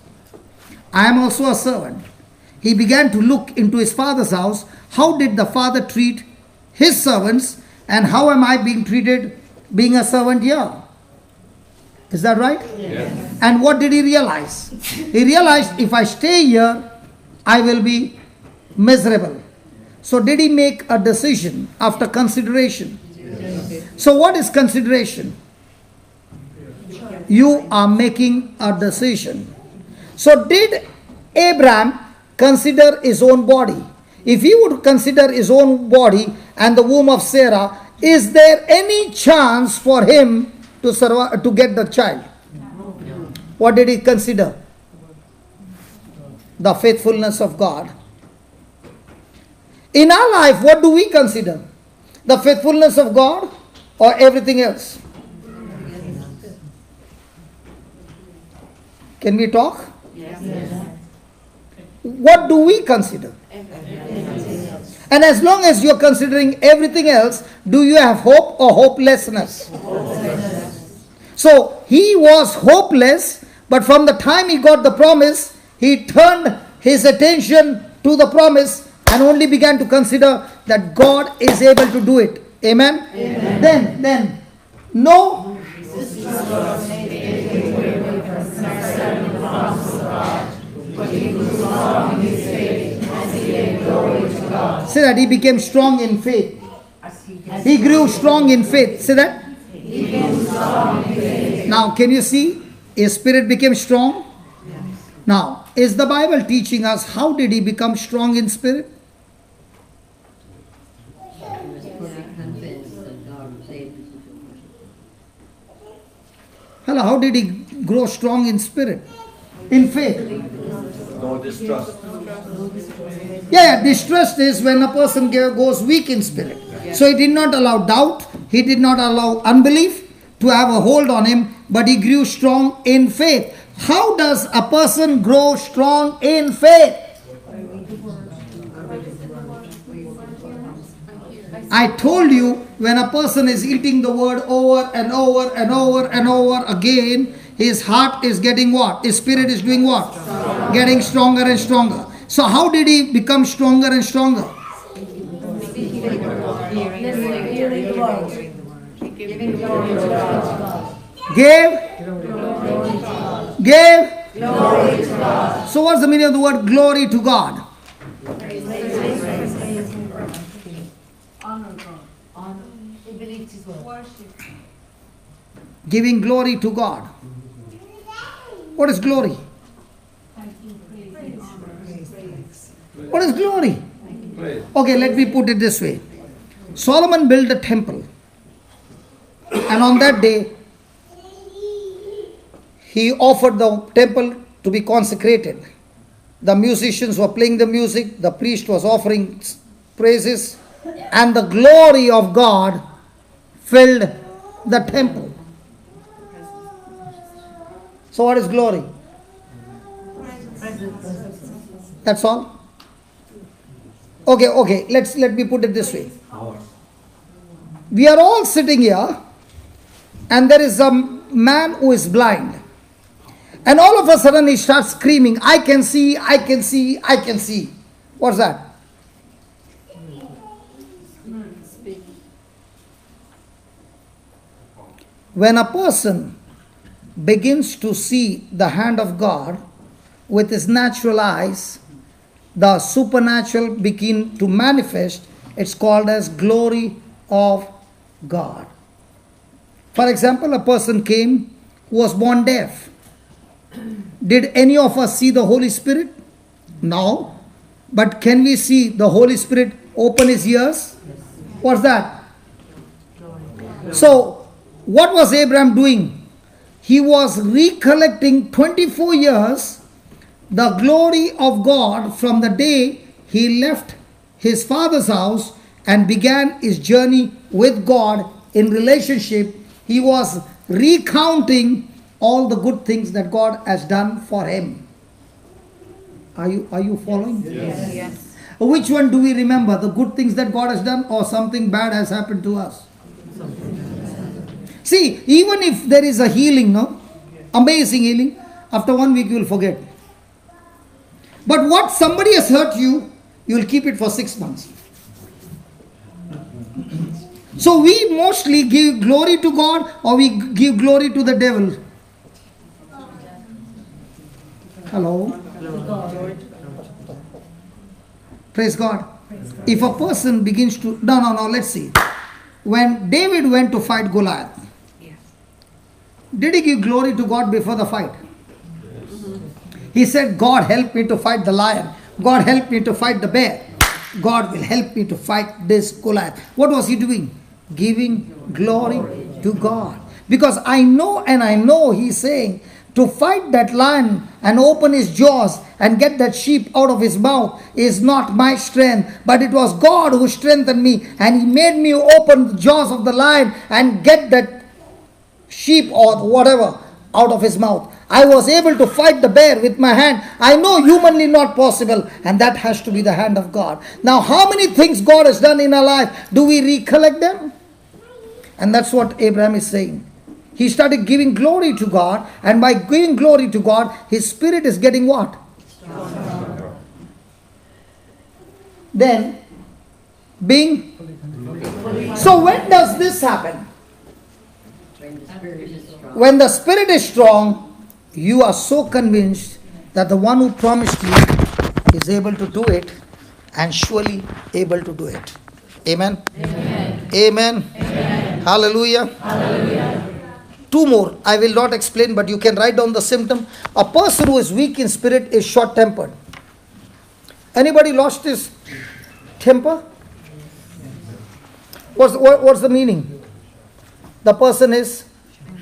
I am also a servant. He began to look into his father's house. How did the father treat his servants, and how am I being treated being a servant here? Is that right? Yes. And what did he realize? He realized, if I stay here, I will be miserable. So did he make a decision after consideration? Yes. So what is consideration? You are making a decision. So did Abraham consider his own body? If he would consider his own body and the womb of Sarah, is there any chance for him to survive, to get the child? What did he consider? The faithfulness of God. In our life, what do we consider? The faithfulness of God or everything else? Can we talk? Yes. What do we consider? And as long as you're considering everything else, do you have hope or hopelessness? So he was hopeless, but from the time he got the promise, he turned his attention to the promise and only began to consider that God is able to do it. Amen? Amen. Then, no. Say that he became strong in faith. He grew strong in faith. Say that. Now, can you see? His spirit became strong. Now, is the Bible teaching us how did he become strong in spirit? Hello, how did he grow strong in spirit? In faith. No distrust. Yeah, distrust is when a person goes weak in spirit. So he did not allow doubt, he did not allow unbelief to have a hold on him, but he grew strong in faith. How does a person grow strong in faith? I told you, when a person is eating the word over and over and over and over again, his heart is getting what? His spirit is doing what? Getting stronger and stronger. So how did he become stronger and stronger? Gave. So what's the meaning of the word glory to God? Giving glory to God. What is glory? What is glory? Praise. Okay, let me put it this way. Solomon built a temple. And on that day, he offered the temple to be consecrated. The musicians were playing the music, the priest was offering praises, and the glory of God filled the temple. So what is glory? That's all? Okay, let me put it this way. We are all sitting here, and there is a man who is blind. And all of a sudden he starts screaming, I can see, I can see, I can see. What's that? When a person begins to see the hand of God with his natural eyes, the supernatural begin to manifest. It's called as glory of God. For example, a person came who was born deaf. Did any of us see the Holy Spirit? No. But can we see the Holy Spirit open his ears? What's that? So, what was Abraham doing? He was recollecting 24 years the glory of God from the day he left his father's house and began his journey with God in relationship. He was recounting all the good things that God has done for him. Are you following? Yes. Which one do we remember? The good things that God has done, or something bad has happened to us? See, even if there is a healing, no? Amazing healing, after 1 week you will forget. But what somebody has hurt you, you will keep it for 6 months. So we mostly give glory to God, or we give glory to the devil. Hello? Praise God. If a person begins to... No, let's see. When David went to fight Goliath, did he give glory to God before the fight? He said, God help me to fight the lion. God help me to fight the bear. God will help me to fight this Goliath. What was he doing? Giving glory to God. Because I know he's saying, to fight that lion and open his jaws and get that sheep out of his mouth is not my strength, but it was God who strengthened me, and he made me open the jaws of the lion and get that sheep or whatever out of his mouth. I was able to fight the bear with my hand. I know humanly not possible, and that has to be the hand of God. Now, how many things God has done in our life? Do we recollect them? And that's what Abraham is saying. He started giving glory to God, and by giving glory to God, his spirit is getting what? Then, being... So when does this happen? When the spirit is strong, you are so convinced that the one who promised you is able to do it, and surely able to do it. Amen? Amen. Amen. Amen. Hallelujah. Hallelujah. 2 more. I will not explain, but you can write down the symptom. A person who is weak in spirit is short-tempered. Anybody lost his temper? What's the meaning? The person is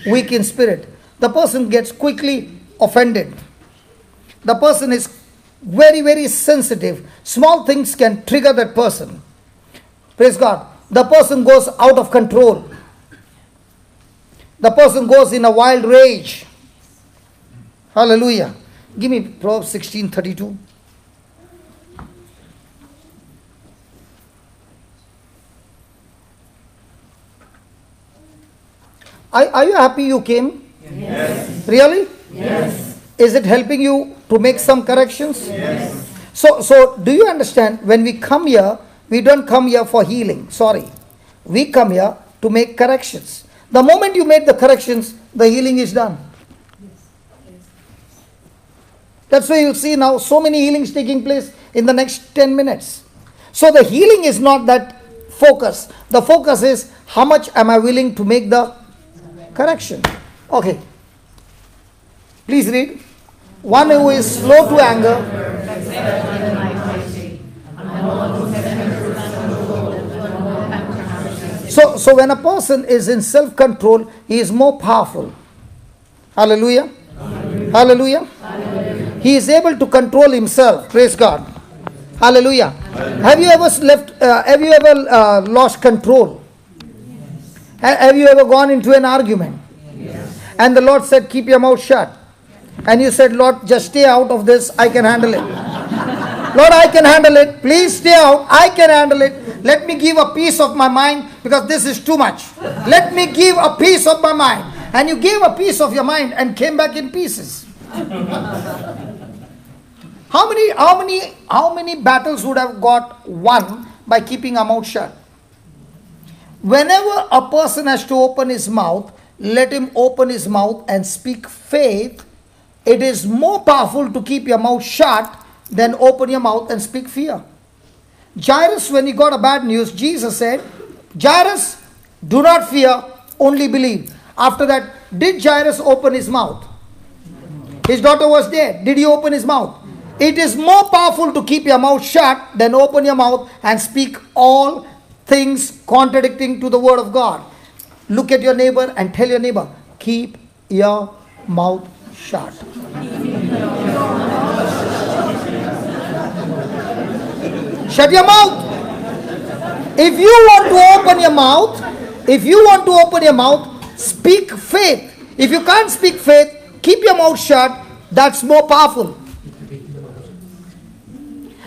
weak in spirit. The person gets quickly offended. The person is very, very sensitive. Small things can trigger that person. Praise God. The person goes out of control. The person goes in a wild rage. Hallelujah. Give me Proverbs 16:32. Are you happy you came? Yes. Really? Yes. Is it helping you to make some corrections? Yes. So do you understand, when we come here, we don't come here for healing. Sorry. We come here to make corrections. The moment you make the corrections, the healing is done. That's why you see now so many healings taking place in the next 10 minutes. So the healing is not that focus. The focus is, how much am I willing to make the correction? Okay. Please read. One who is slow to anger So when a person is in self-control, he is more powerful. Hallelujah. Hallelujah. Hallelujah. He is able to control himself. Praise God. Hallelujah. Have you ever lost control? Have you ever gone into an argument? And the Lord said, keep your mouth shut. And you said, Lord, just stay out of this. I can handle it. Lord, I can handle it. Please stay out. I can handle it. Let me give a piece of my mind because this is too much. Let me give a piece of my mind. And you gave a piece of your mind and came back in pieces. How many battles would have got won by keeping a mouth shut? Whenever a person has to open his mouth, let him open his mouth and speak faith. It is more powerful to keep your mouth shut than open your mouth and speak fear. Jairus, when he got a bad news, Jesus said, Jairus, do not fear, only believe. After that, did Jairus open his mouth? His daughter was dead. Did he open his mouth? It is more powerful to keep your mouth shut than open your mouth and speak all things contradicting to the word of God. Look at your neighbor and tell your neighbor, keep your mouth shut. Shut your mouth. If you want to open your mouth, speak faith. If you can't speak faith, keep your mouth shut. That's more powerful.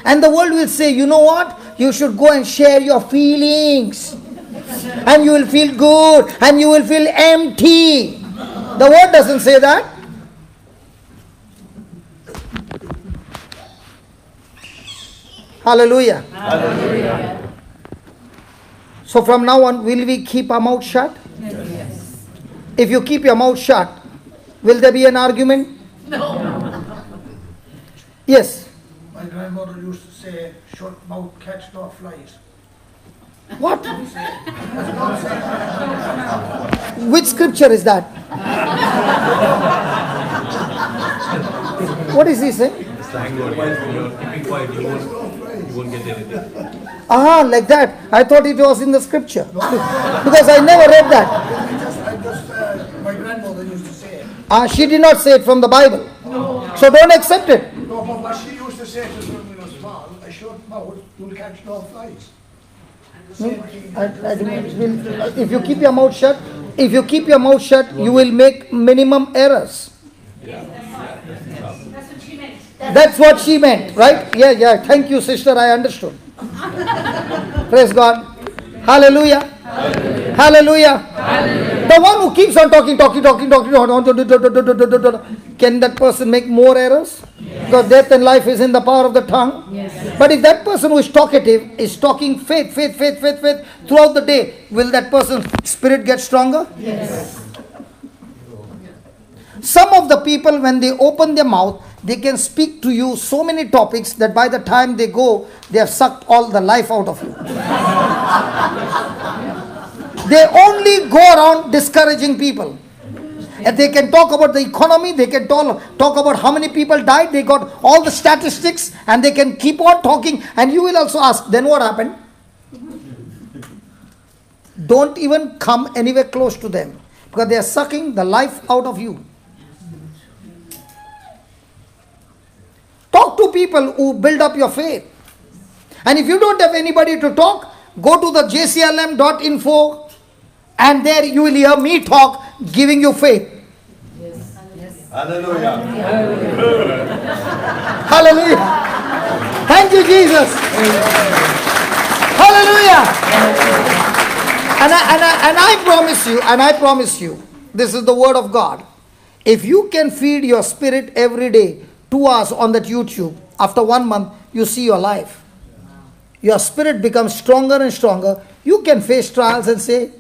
And the world will say, you know what? You should go and share your feelings. And you will feel good. And you will feel empty. The word doesn't say that. Hallelujah. Hallelujah. So from now on, will we keep our mouth shut? Yes. If you keep your mouth shut, will there be an argument? No. Yes. My grandmother used to say, shut mouth catch no flies. What? Which scripture is that? What is he saying? Slang word. When you're keeping quiet, you won't get anything. Like that. I thought it was in the scripture. Because I never read that. My grandmother used to say it. She did not say it from the Bible. No. So don't accept it. No, but what she used to say to us when we were small, a shut mouth will catch no flies. Same thing. If you keep your mouth shut, you will make minimum errors. That's what she meant, right? Yeah. Thank you, sister. I understood. Praise God. Hallelujah. Hallelujah. The one who keeps on talking, can that person make more errors? Because death and life is in the power of the tongue. But if that person who is talkative is talking faith throughout the day, will that person's spirit get stronger? Yes. Some of the people, when they open their mouth, they can speak to you so many topics that by the time they go, they have sucked all the life out of you. They only go around discouraging people. And they can talk about the economy, they can talk about how many people died, they got all the statistics, and they can keep on talking, and you will also ask, then what happened? Don't even come anywhere close to them, because they are sucking the life out of you. Talk to people who build up your faith. And if you don't have anybody to talk, go to the JCILM.info, and there you will hear me talk, giving you faith. Hallelujah. Hallelujah. Thank you, Jesus. Hallelujah. And I promise you, this is the word of God. If you can feed your spirit every day, 2 hours on that YouTube, after 1 month, you see your life. Your spirit becomes stronger and stronger. You can face trials and say,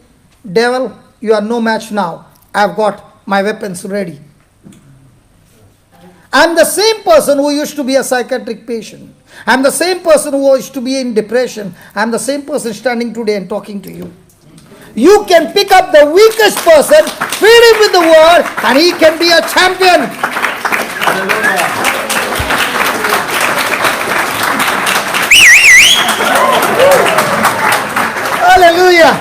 devil, you are no match now. I've got my weapons ready. I'm the same person who used to be a psychiatric patient. I'm the same person who used to be in depression. I'm the same person standing today and talking to you. You can pick up the weakest person, feed him with the word, and he can be a champion. Hallelujah.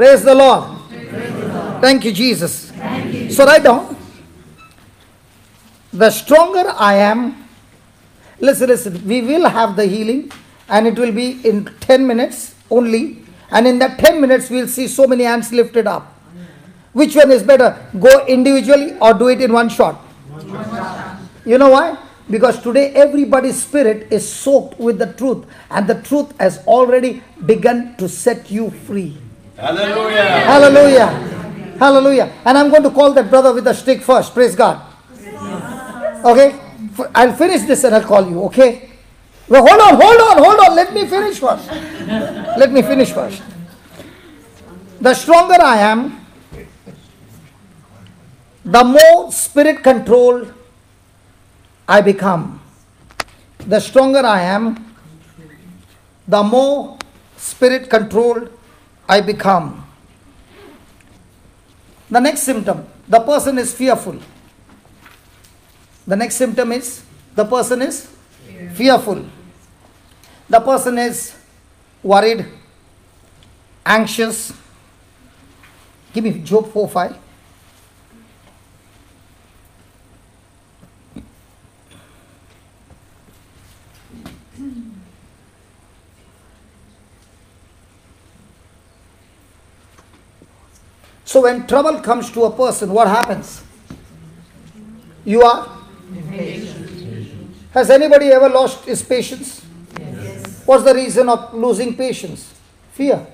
Praise the Lord. Thank you, Jesus. So write down. The stronger I am. Listen. We will have the healing, and it will be in 10 minutes only. And in that 10 minutes, we'll see so many hands lifted up. Which one is better? Go individually or do it in one shot? You know why? Because today everybody's spirit is soaked with the truth, and the truth has already begun to set you free. Hallelujah. Hallelujah. Hallelujah. And I'm going to call that brother with the stick first. Praise God. Okay? I'll finish this and I'll call you. Okay? Well, hold on. Let me finish first. The stronger I am, the more spirit controlled I become. The stronger I am, the more spirit controlled I become. The next symptom, the person is fearful. The next symptom is, the person is fearful. The person is worried, anxious. Give me Job 4:5. So when trouble comes to a person, what happens? You are? Has anybody ever lost his patience? Yes. What's the reason of losing patience? Fear.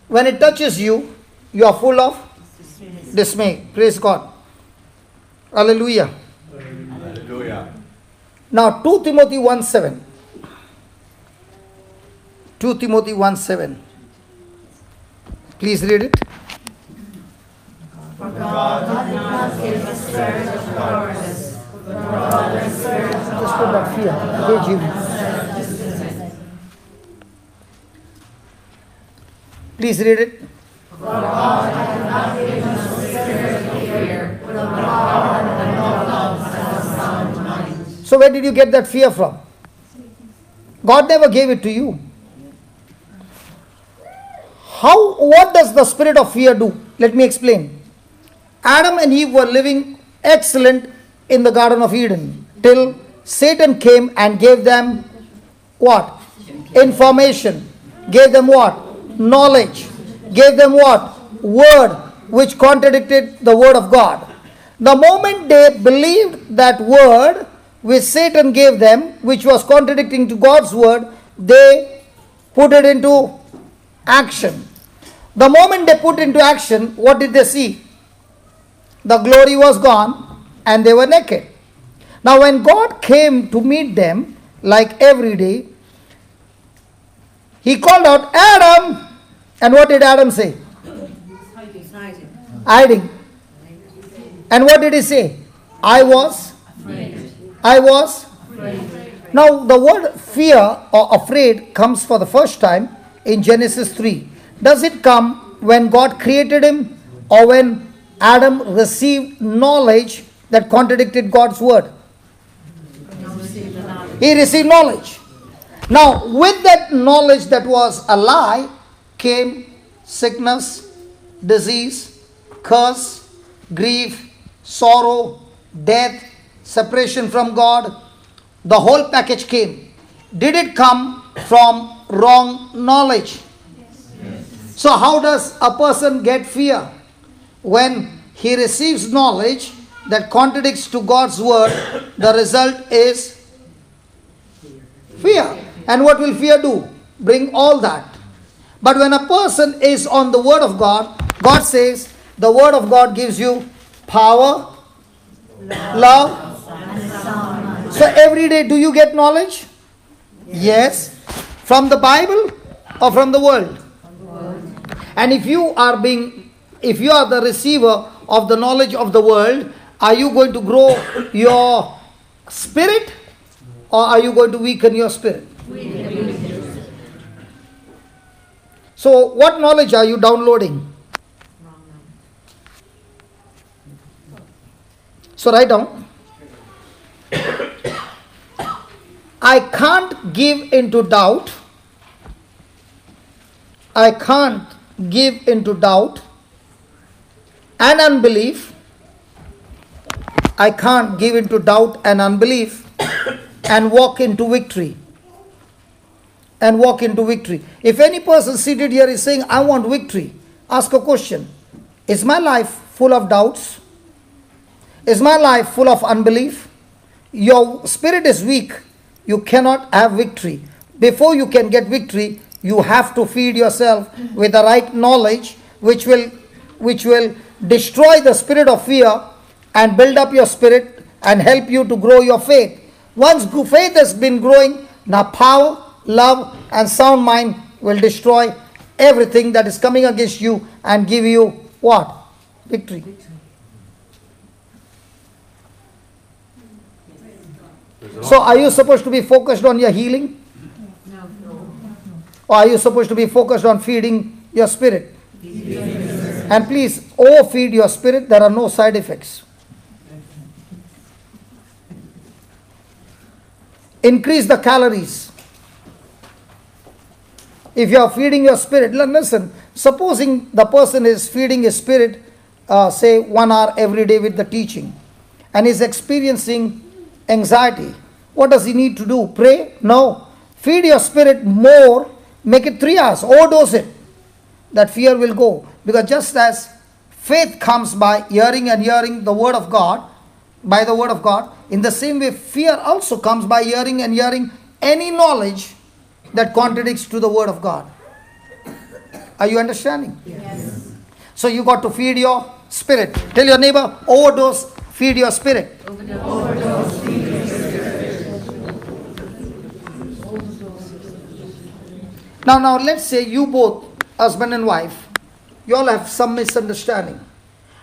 When it touches you, you are full of dismay. Praise God. Hallelujah. Hallelujah. Now 2 Timothy 1:7. 2 Timothy 1:7. Please read it. For God did not give a spirit of cowardice, but God a spirit of Just put that fear. Okay, Jimmy. Please read it. For God hath not given us a spirit of fear, but of power and of love and of sound mind. So where did you get that fear from? God never gave it to you. What does the spirit of fear do? Let me explain. Adam and Eve were living excellent in the Garden of Eden till Satan came and gave them what? Information. Gave them what? Knowledge. Gave them what? Word, which contradicted the word of God. The moment they believed that word which Satan gave them, which was contradicting to God's word, they put it into action. The moment they put into action, what did they see? The glory was gone and they were naked. Now when God came to meet them, like every day, he called out, Adam! And what did Adam say? Hiding. And what did he say? I was afraid. Now the word fear or afraid comes for the first time in Genesis 3. Does it come when God created him or when Adam received knowledge that contradicted God's word? He received knowledge. Now with that knowledge that was a lie came sickness, disease, curse, grief, sorrow, death, separation from God. The whole package came. Did it come from wrong knowledge? So how does a person get fear? When he receives knowledge that contradicts to God's word, the result is fear. And what will fear do? Bring all that. But when a person is on the word of God, God says the word of God gives you power, love. So every day do you get knowledge? Yes. From the Bible or from the world? And if you are the receiver of the knowledge of the world, are you going to grow your spirit or are you going to weaken your spirit? So what knowledge are you downloading? So write down. I can't give into doubt I can't give into doubt and unbelief. I can't give into doubt and unbelief and walk into victory. And walk into victory. If any person seated here is saying, I want victory, ask a question. Is my life full of doubts? Is my life full of unbelief? Your spirit is weak. You cannot have victory. Before you can get victory, you have to feed yourself with the right knowledge, which will destroy the spirit of fear and build up your spirit and help you to grow your faith. Once faith has been growing, now power, love, and sound mind will destroy everything that is coming against you and give you what? Victory. So are you supposed to be focused on your healing? Or are you supposed to be focused on feeding your spirit? And please, overfeed your spirit. There are no side effects. Increase the calories. If you are feeding your spirit, listen, supposing the person is feeding his spirit, say 1 hour every day with the teaching, and is experiencing anxiety, what does he need to do? Pray? No. Feed your spirit more, make it 3 hours, overdose it. That fear will go. Because just as faith comes by hearing and hearing the word of God, by the word of God, in the same way fear also comes by hearing and hearing any knowledge that contradicts to the word of God. Are you understanding? Yes. So you got to feed your spirit. Tell your neighbor, overdose, feed your spirit. Overdose, feed your spirit. Now let's say you both, husband and wife, you all have some misunderstanding.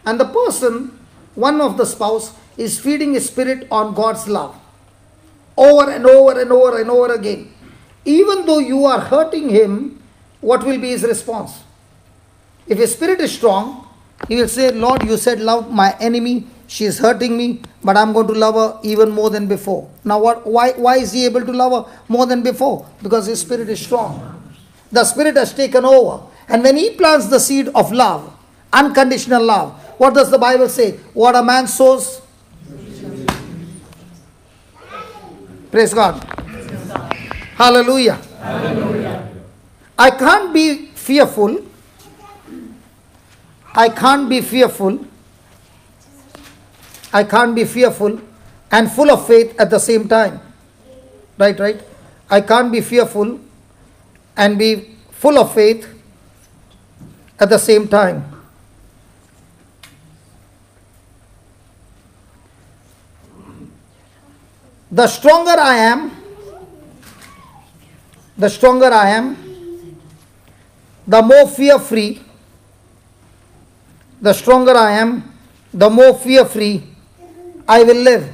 And the person, one of the spouse, is feeding his spirit on God's love. Over and over and over and over again. Even though you are hurting him, what will be his response? If his spirit is strong, he will say, Lord, you said love my enemy. She is hurting me, but I'm going to love her even more than before. Now why is he able to love her more than before? Because his spirit is strong. The spirit has taken over. And when he plants the seed of love, unconditional love, what does the Bible say? What a man sows. Praise God. Hallelujah. Hallelujah. I can't be fearful. I can't be fearful. I can't be fearful and full of faith at the same time. Right? I can't be fearful and be full of faith at the same time. The stronger I am, the more fear-free. The stronger I am, the more fear-free I will live.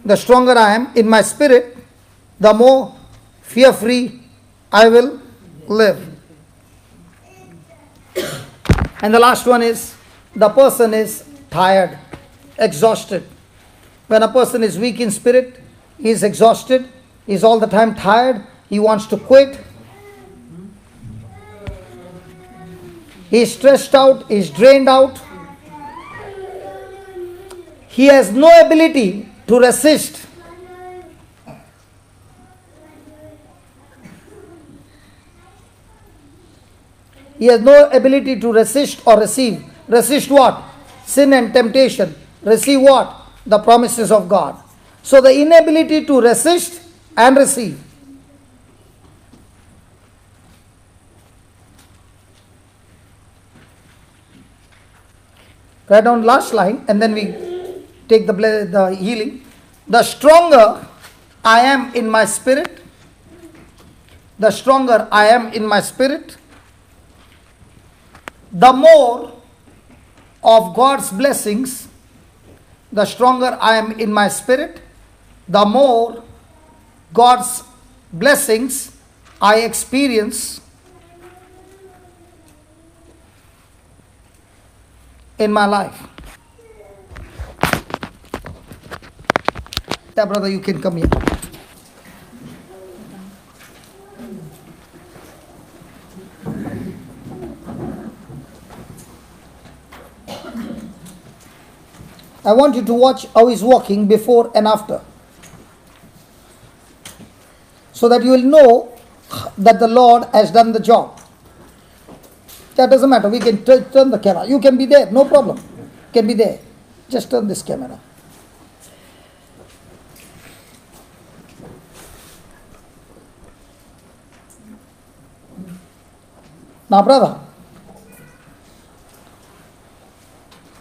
The stronger I am in my spirit, the more fear-free I will live. And the last one is, the person is tired, exhausted. When a person is weak in spirit, he is exhausted, he is all the time tired, he wants to quit. He is stressed out, he is drained out. He has no ability to resist. He has no ability to resist or receive. Resist what? Sin and temptation. Receive what? The promises of God. So the inability to resist and receive. Write down last line and then we take the healing. The stronger I am in my spirit, the stronger I am in my spirit, the more of God's blessings, the stronger I am in my spirit, the more God's blessings I experience in my life. Yeah, brother, you can come here. I want you to watch how he's walking before and after, so that you will know that the Lord has done the job. That doesn't matter. We can turn the camera. You can be there. No problem. You can be there. Just turn this camera. Now, brother.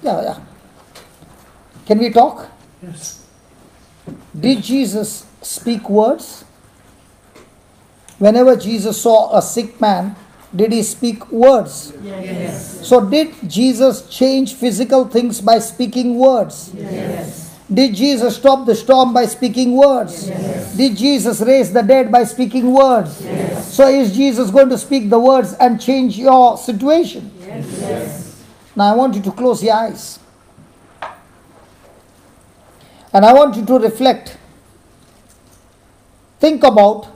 Yeah. Can we talk? Yes. Did Jesus speak words? Whenever Jesus saw a sick man, did he speak words? Yes. So did Jesus change physical things by speaking words? Yes. Did Jesus stop the storm by speaking words? Yes. Did Jesus raise the dead by speaking words? Yes. So is Jesus going to speak the words and change your situation? Yes. Now I want you to close your eyes. And I want you to reflect. Think about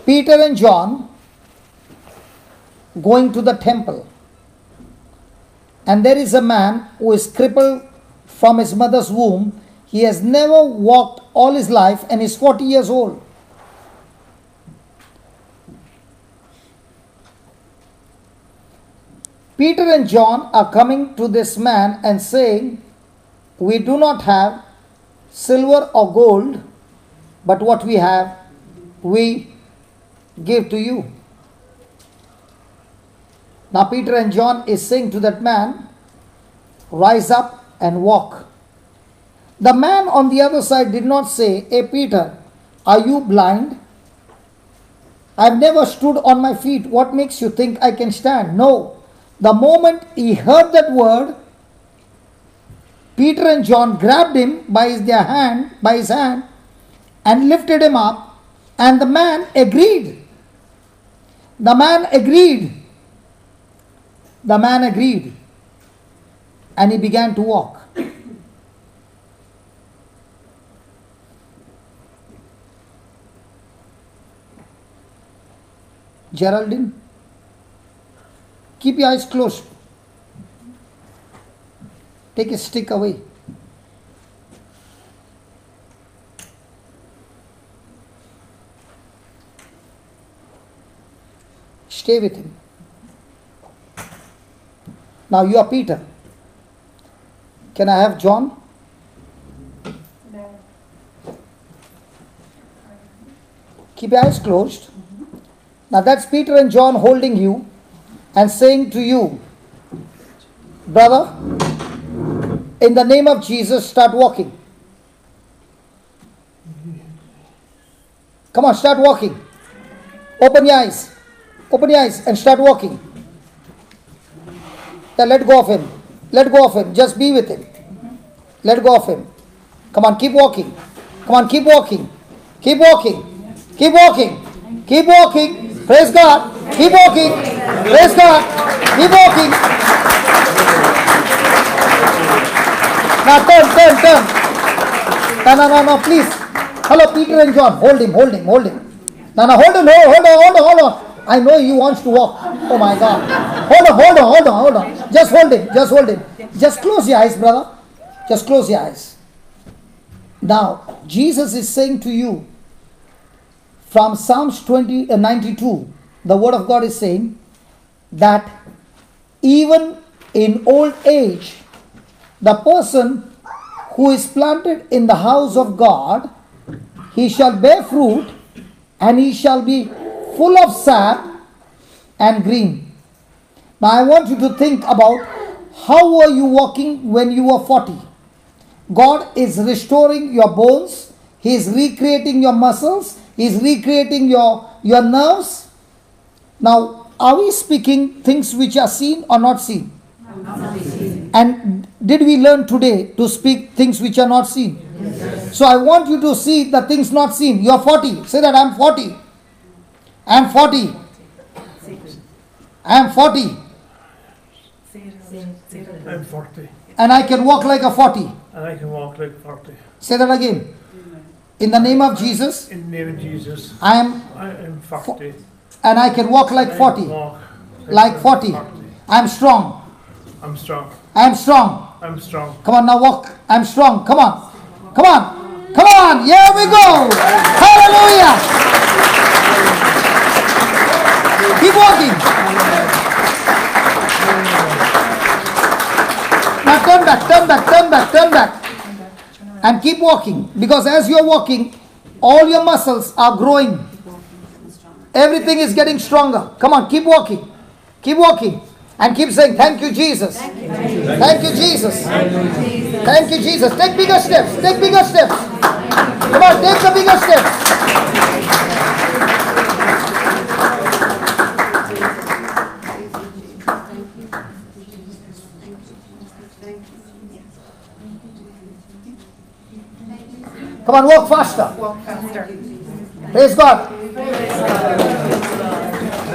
Peter and John going to the temple. And there is a man who is crippled from his mother's womb. He has never walked all his life and is 40 years old. Peter and John are coming to this man and saying, "We do not have silver or gold, but what we have, we give to you." Now Peter and John is saying to that man, "Rise up and walk." The man on the other side did not say, "Hey Peter, are you blind? I've never stood on my feet. What makes you think I can stand?" No. The moment he heard that word, Peter and John grabbed him by his hand and lifted him up, and the man agreed. The man agreed. The man agreed. And he began to walk. Geraldine, keep your eyes closed. Take a stick away. Stay with him. Now you are Peter. Can I have John? No. Keep your eyes closed. Now that's Peter and John holding you and saying to you, "Brother, in the name of Jesus, start walking." Come on, start walking. Open your eyes. Open your eyes and start walking. Now let go of him. Let go of him. Just be with him. Let go of him. Come on, keep walking. Come on, keep walking. Keep walking. Keep walking. Keep walking. Praise God. Keep walking. Praise God. Keep walking. Now turn. No, please. Hello, Peter and John. Hold him. No, hold on. I know he wants to walk. Oh my God. Hold on. Just hold him. Just close your eyes, brother. Just close your eyes. Now, Jesus is saying to you from Psalms 92, the word of God is saying that even in old age, the person who is planted in the house of God, he shall bear fruit, and he shall be full of sap and green. Now I want you to think about how were you walking when you were 40. God is restoring your bones. He is recreating your muscles. He is recreating your nerves. Now, are we speaking things which are seen or not seen? And did we learn today to speak things which are not seen? Yes. So I want you to see the things not seen. You are 40. Say that I'm 40. I'm 40. I'm 40. I'm 40. And I can walk like a 40. And I can walk like 40. Say that again. In the name of Jesus. In the name of Jesus. I am 40. And I can walk like 40. Like 40. I'm strong. I'm strong. I'm strong. I'm strong. Come on, now walk. I'm strong. Come on. Come on. Come on. Here we go. Hallelujah. Keep walking. Now turn back, turn back, turn back, turn back. And keep walking. Because as you're walking, all your muscles are growing. Everything is getting stronger. Come on, keep walking. Keep walking. And keep saying, thank you, Jesus. Thank you, Jesus. Thank you, Jesus. Take bigger steps. Take bigger steps. Come on, take the bigger steps. Come on, walk faster. Walk faster. Praise God.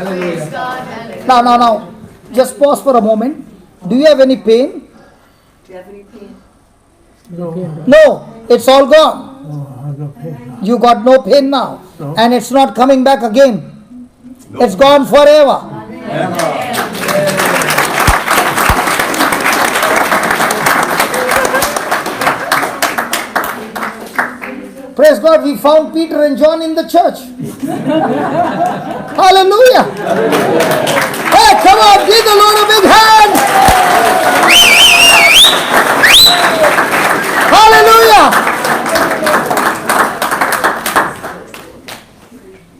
Praise God. Now. Just pause for a moment. Do you have any pain? Do you have any pain? No, it's all gone. Oh, I have no pain. You got no pain now. No. And it's not coming back again. It's gone forever. Praise God, we found Peter and John in the church. Hallelujah. Hey, come on, give the Lord a big hand. Hallelujah.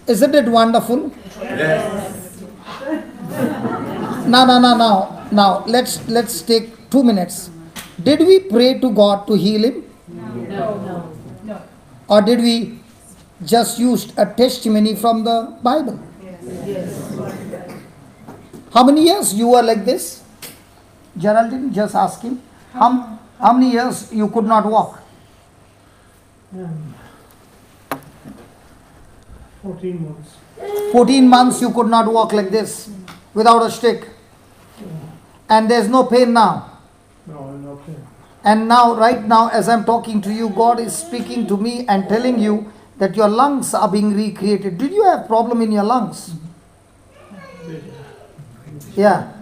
Isn't it wonderful? Yes. Now, let's take 2 minutes. Did we pray to God to heal him? No. Or did we just use a testimony from the Bible? How many years you were like this? Geraldine, just ask him. How many years you could not walk? 14 months. 14 months you could not walk like this without a stick. And there's no pain now. No, no pain. And now, right now, as I'm talking to you, God is speaking to me and telling you that your lungs are being recreated. Did you have problem in your lungs? Yeah.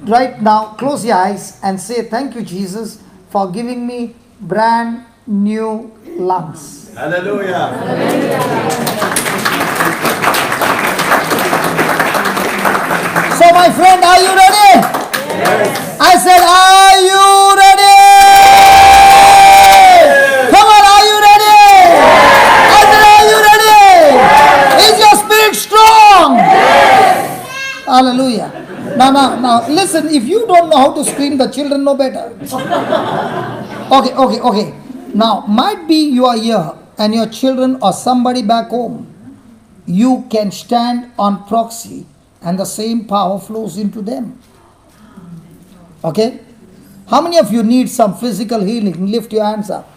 Right now, close your eyes and say, thank you, Jesus, for giving me brand new lungs. Hallelujah. So, my friend, are you ready? Yes. I said, are you ready? Come on, are you ready? I said, are you ready? Is your spirit strong? Hallelujah. Now, listen, if you don't know how to scream, the children know better. Okay. Now, might be you are here and your children or somebody back home, you can stand on proxy and the same power flows into them. Okay? How many of you need some physical healing? Lift your hands up.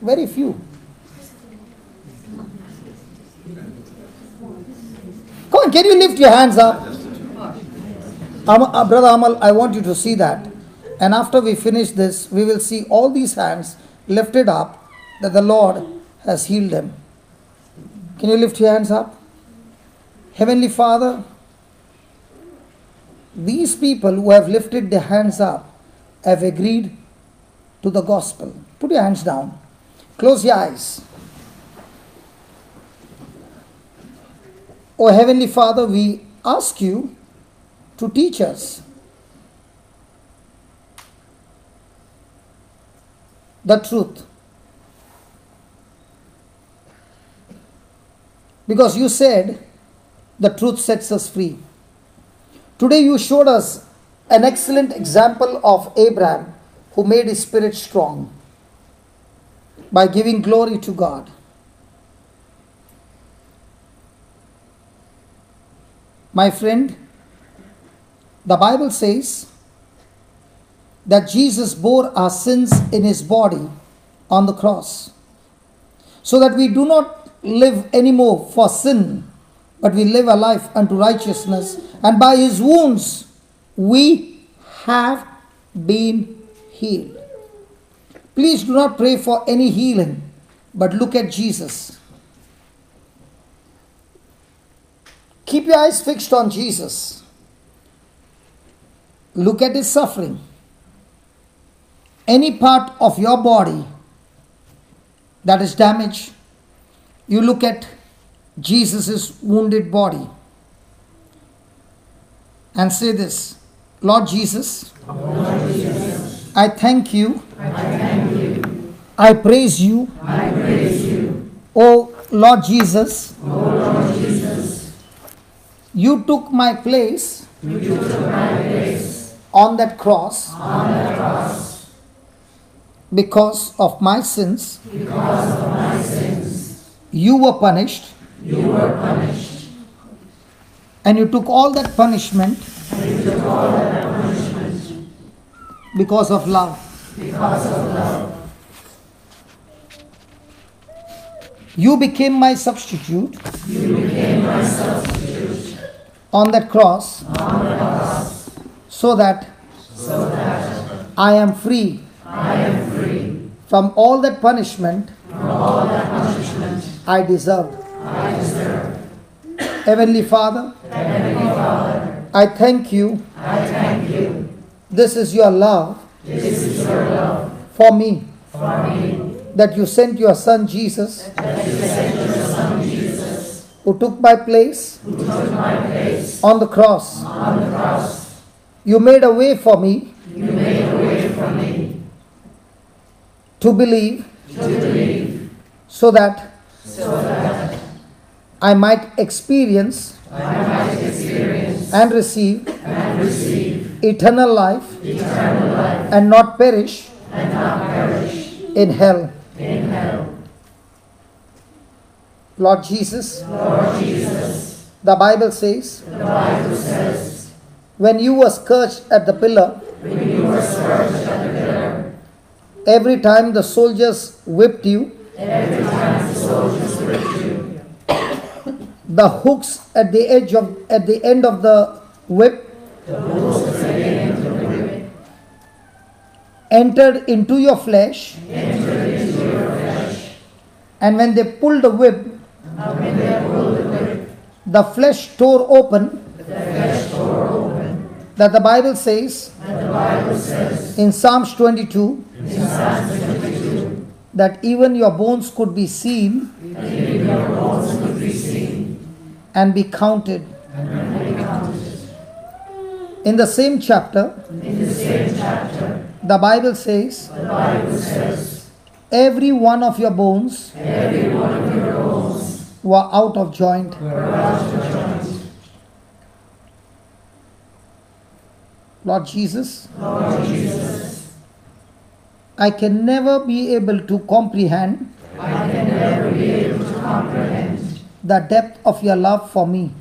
Very few. Come on, can you lift your hands up? Brother Amal, I want you to see that. And after we finish this, we will see all these hands lifted up that the Lord has healed them. Can you lift your hands up? Heavenly Father, these people who have lifted their hands up have agreed to the gospel. Put your hands down. Close your eyes. Oh Heavenly Father, we ask you to teach us the truth. Because you said the truth sets us free. Today you showed us an excellent example of Abraham who made his spirit strong by giving glory to God. My friend, the Bible says that Jesus bore our sins in his body on the cross, so that we do not live anymore for sin, but we live a life unto righteousness, and by his wounds we have been healed. Please do not pray for any healing, but look at Jesus. Keep your eyes fixed on Jesus. Look at his suffering. any part of your body that is damaged, you look at Jesus' wounded body and say this, Lord Jesus, I thank you, I praise you, oh Lord Jesus, you took my place on that cross because of my sins. You were punished. And you took all that punishment because of love. You became my substitute on that cross so that I am free from all that punishment I deserved. Heavenly Father, I thank you. This is your love for me. That you sent your son Jesus, who took my place on the cross. You made a way for me to believe so that I might experience and receive eternal life and not perish in hell. Lord Jesus, the Bible says, when you were scourged at the pillar, every time the soldiers whipped you, the hooks at the end of the whip entered into your flesh, and when they pulled the whip, the flesh tore open. That the Bible says in Psalms 22 that even your bones could be seen and be counted. In the same chapter, the Bible says, every one of your bones were out of joint. Lord Jesus, I can never be able to comprehend the depth of your love for me.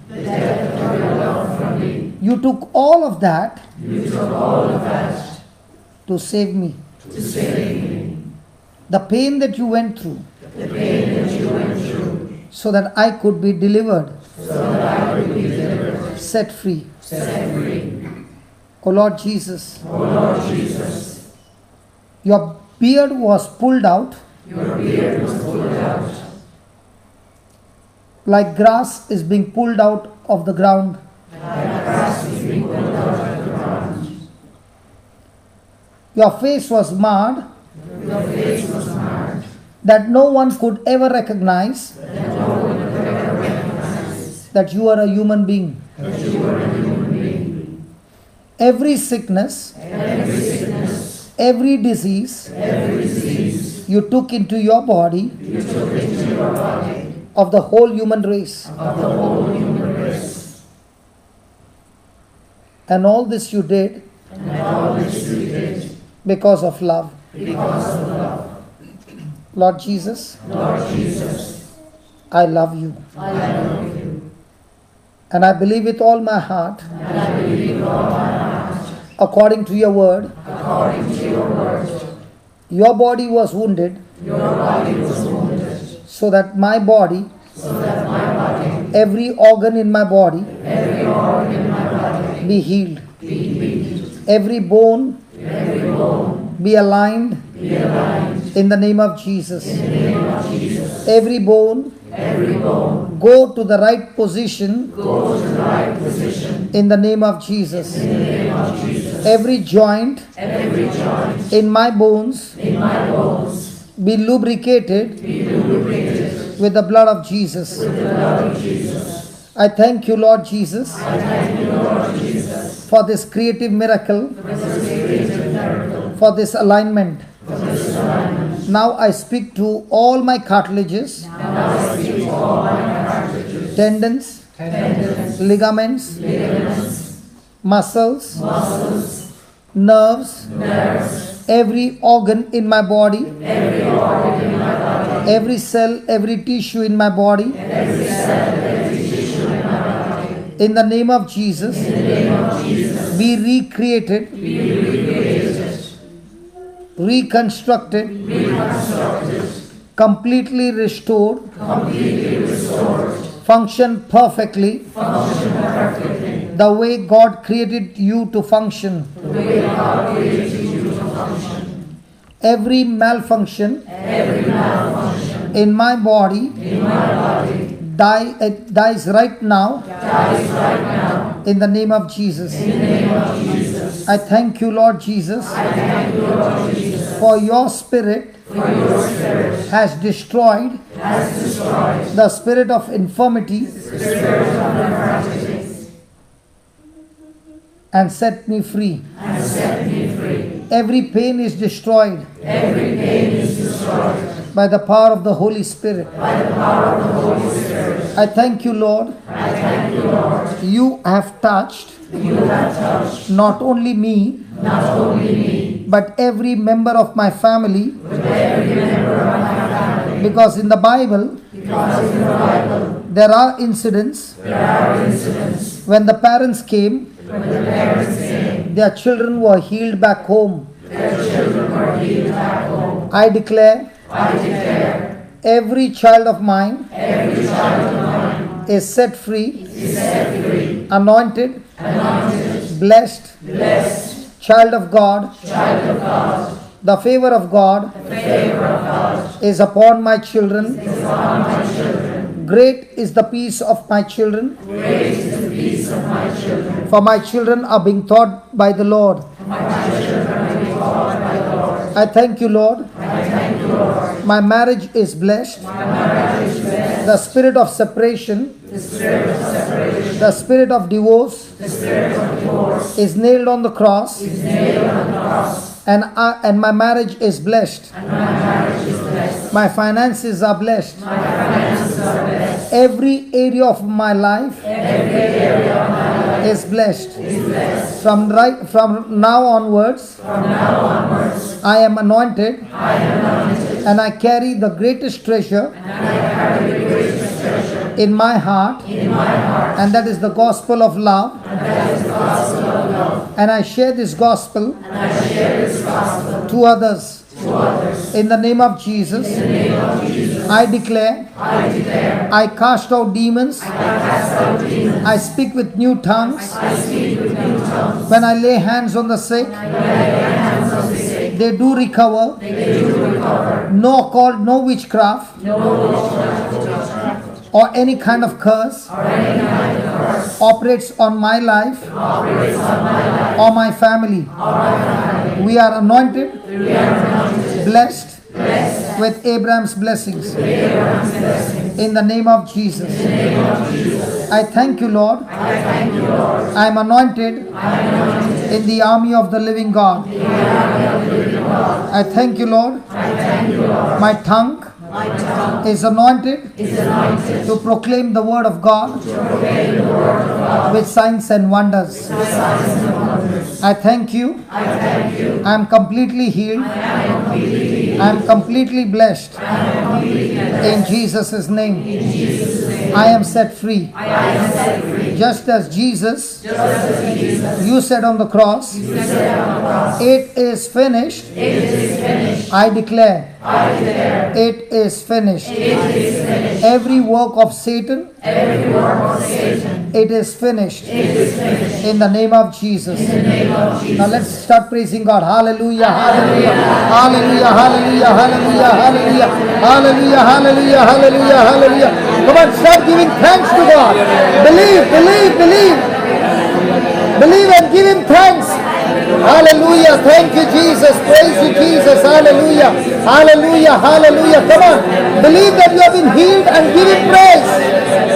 You took all of that to save me. The pain that you went through, so that I could be delivered, set free. O Lord Jesus, your beard was pulled out like grass is being pulled out of the ground. Your face was marred that no one could ever recognize that you are a human being. Every sickness, every disease, you took into your body of the whole human race. And all this you did because of love. Lord Jesus, I love you. And I believe with all my heart, according to your word, your body was wounded, so that my body, every organ in my body, be healed. Every bone be aligned in the name of Jesus. Every bone go to the right position in the name of Jesus. every joint in my bones be lubricated with the blood of Jesus. I thank you, Lord Jesus, for this creative miracle, for this alignment. Now I speak to all my cartilages, tendons, ligaments, muscles, nerves, every organ in my body, every cell, every tissue in my body. In the name of Jesus, be recreated, reconstructed, completely restored, function perfectly, the way God created you to function. Every malfunction in my body dies right now in the name of Jesus. I thank you, Lord Jesus, for your spirit has destroyed the spirit of infirmity and set me free. Every pain is destroyed by the power of the Holy Spirit. I thank you, Lord. You have touched not only me, but every member of my family. Because in the Bible, there are incidents when the parents came, their children were healed back home. I declare every child of mine is set free, anointed, blessed, child of God. The favor of God is upon my children. Great is the peace of my children. For my children are being taught by the Lord. I thank you, Lord. My marriage is blessed. The spirit of separation, the spirit of divorce is nailed on the cross. And my marriage is blessed. My finances are blessed. Every area of my life is blessed. From now onwards, I am anointed, and I carry the greatest treasure in my heart, and that is the gospel of love. And I share this gospel to others. In the name of Jesus, I declare, I cast out demons. I speak with new tongues. When I lay hands on the sick, they do recover. No witchcraft or any kind of curse operates on my life or my family. We are anointed, blessed with Abraham's blessings. In the name of Jesus. I thank you, Lord. I am anointed in the army of the living God. I thank you, Lord. My tongue is anointed to proclaim the word of God with signs and wonders. I thank you. I am completely healed. I am completely blessed. In Jesus' name. I am set free. Just as Jesus, you said on the cross, it is finished. I declare, it is finished. Every work of Satan, it is finished. In the name of Jesus. Now let's start praising God. Hallelujah, hallelujah, hallelujah, hallelujah, hallelujah, hallelujah, hallelujah, hallelujah, hallelujah, hallelujah. Come on, start giving thanks to God. Believe and give Him thanks. Hallelujah. Thank you, Jesus. Praise you, Jesus. Hallelujah. Hallelujah. Hallelujah. Come on. Believe that you have been healed and give him praise.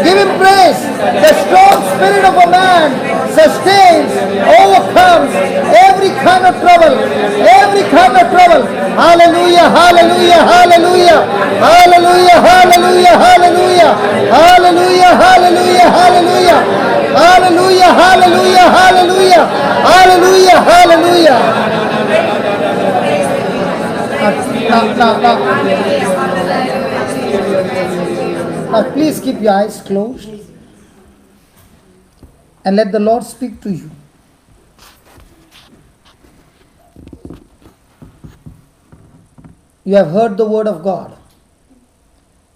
Give him praise. The strong spirit of a man sustains, overcomes every kind of trouble. Every kind of trouble. Hallelujah. Hallelujah. Hallelujah. Hallelujah. Hallelujah. Hallelujah. Hallelujah. Hallelujah. Hallelujah. Hallelujah. Hallelujah. Hallelujah. Hallelujah. Hallelujah. Now, please keep your eyes closed and let the Lord speak to you. You have heard the word of God.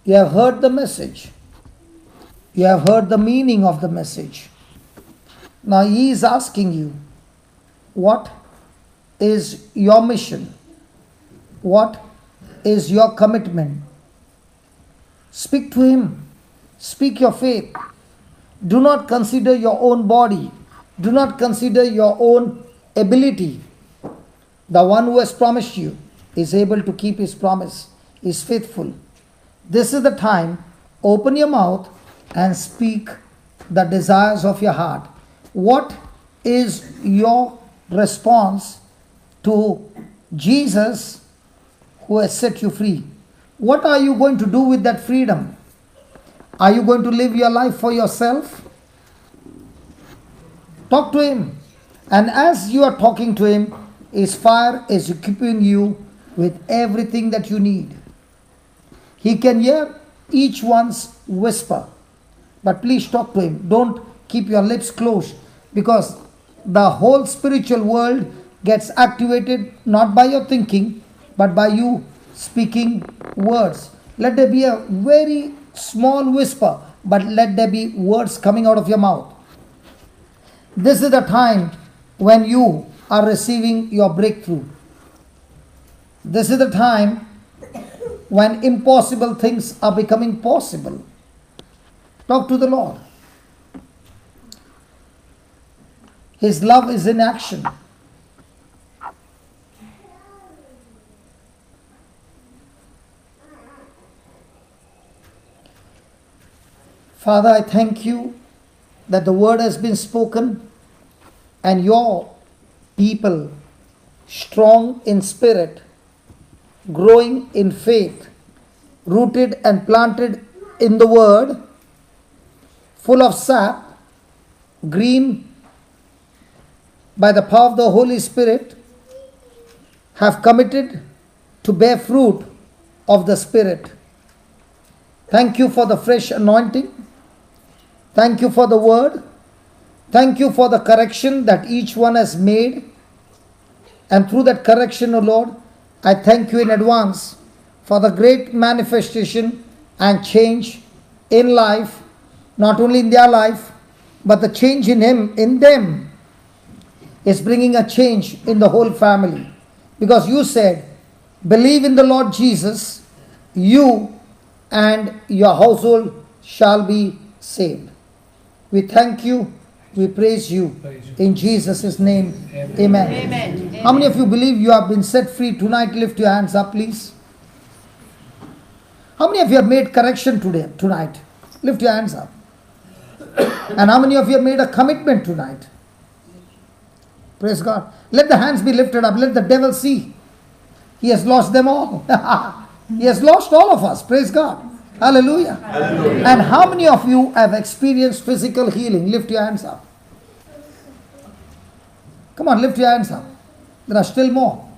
You have heard the message. You have heard the meaning of the message. Now he is asking you, what is your mission? What is your commitment? Speak to him. Speak your faith. Do not consider your own body. Do not consider your own ability. The one who has promised you is able to keep his promise, is faithful. This is the time. Open your mouth and speak the desires of your heart. What is your response to Jesus who has set you free? What are you going to do with that freedom? Are you going to live your life for yourself? Talk to him. And as you are talking to him, his fire is equipping you with everything that you need. He can hear each one's whisper. But please talk to him. Don't keep your lips closed, because the whole spiritual world gets activated not by your thinking, but by you speaking words. Let there be a very small whisper, but let there be words coming out of your mouth. This is the time when you are receiving your breakthrough. This is the time when impossible things are becoming possible. Talk to the Lord. His love is in action. Father, I thank you that the word has been spoken and your people, strong in spirit, growing in faith, rooted and planted in the word, full of sap, green by the power of the Holy Spirit, have committed to bear fruit of the Spirit. Thank you for the fresh anointing. Thank you for the word. Thank you for the correction that each one has made. And through that correction, O Lord, I thank you in advance for the great manifestation and change in life, not only in their life, but the change in them is bringing a change in the whole family. Because you said, believe in the Lord Jesus, you and your household shall be saved. We thank you. We praise you. In Jesus' name, amen. Amen. How many of you believe you have been set free tonight? Lift your hands up, please. How many of you have made correction tonight? Lift your hands up. And how many of you have made a commitment tonight? Praise God. Let the hands be lifted up. Let the devil see. He has lost them all. He has lost all of us. Praise God. Hallelujah. Hallelujah. And how many of you have experienced physical healing? Lift your hands up. Come on, lift your hands up. There are still more.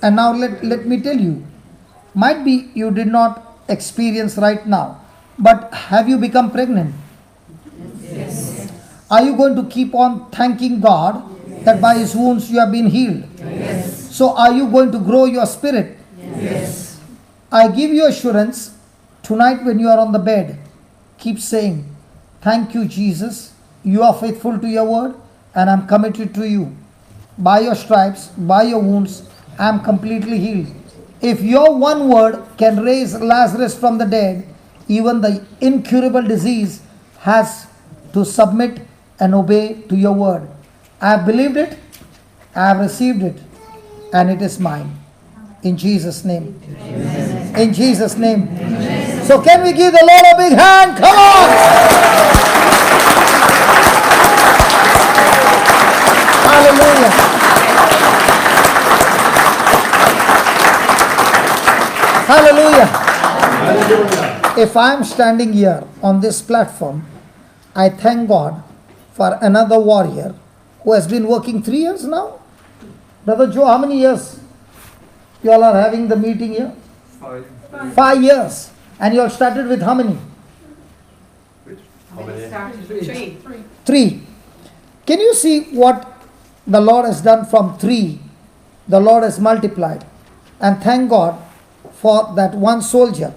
And now let me tell you, might be you did not experience right now, but have you become pregnant? Yes. Are you going to keep on thanking God that by his wounds you have been healed? Yes. So are you going to grow your spirit? Yes. I give you assurance, tonight when you are on the bed, keep saying, thank you, Jesus. You are faithful to your word and I'm committed to you. By your stripes, by your wounds, I am completely healed. If your one word can raise Lazarus from the dead, even the incurable disease has to submit and obey to your word. I have believed it, I have received it, and it is mine. In Jesus' name. In Jesus' name. So can we give the Lord a big hand? Come on! Hallelujah. Hallelujah. If I am standing here on this platform, I thank God for another warrior who has been working 3 years now. Brother Joe, how many years you all are having the meeting here? 5. 5 years. And you all started with how many? How many? 3. Can you see what the Lord has done from 3? The Lord has multiplied. And thank God for that one soldier.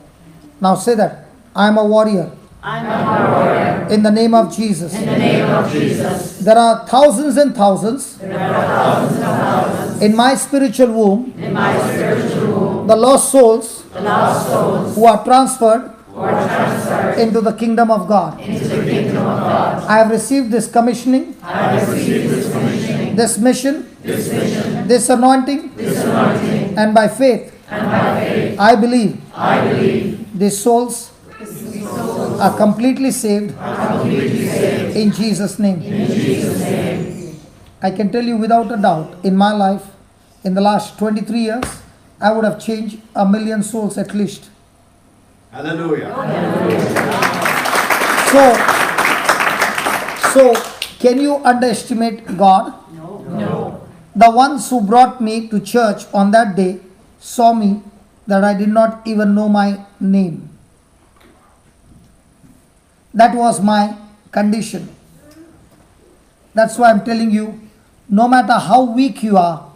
Now say that, I am a warrior. I'm a warrior. In the name of Jesus. In the name of Jesus. There are thousands and thousands There are thousands and thousands in my spiritual womb, in my spiritual womb. the lost souls The lost souls who are transferred who are transferred into the kingdom of God. into the kingdom of God. I have received this commissioning, I have received this commissioning, this mission, this vision, this anointing, this anointing, and by faith, and by faith, I believe I believe these souls are completely saved in Jesus' name. I can tell you without a doubt, in my life, in the last 23 years, I would have changed 1 million souls at least. Hallelujah. So can you underestimate God? no. The ones who brought me to church on that day saw me that I did not even know my name. That was my condition. That's why I'm telling you, no matter how weak you are,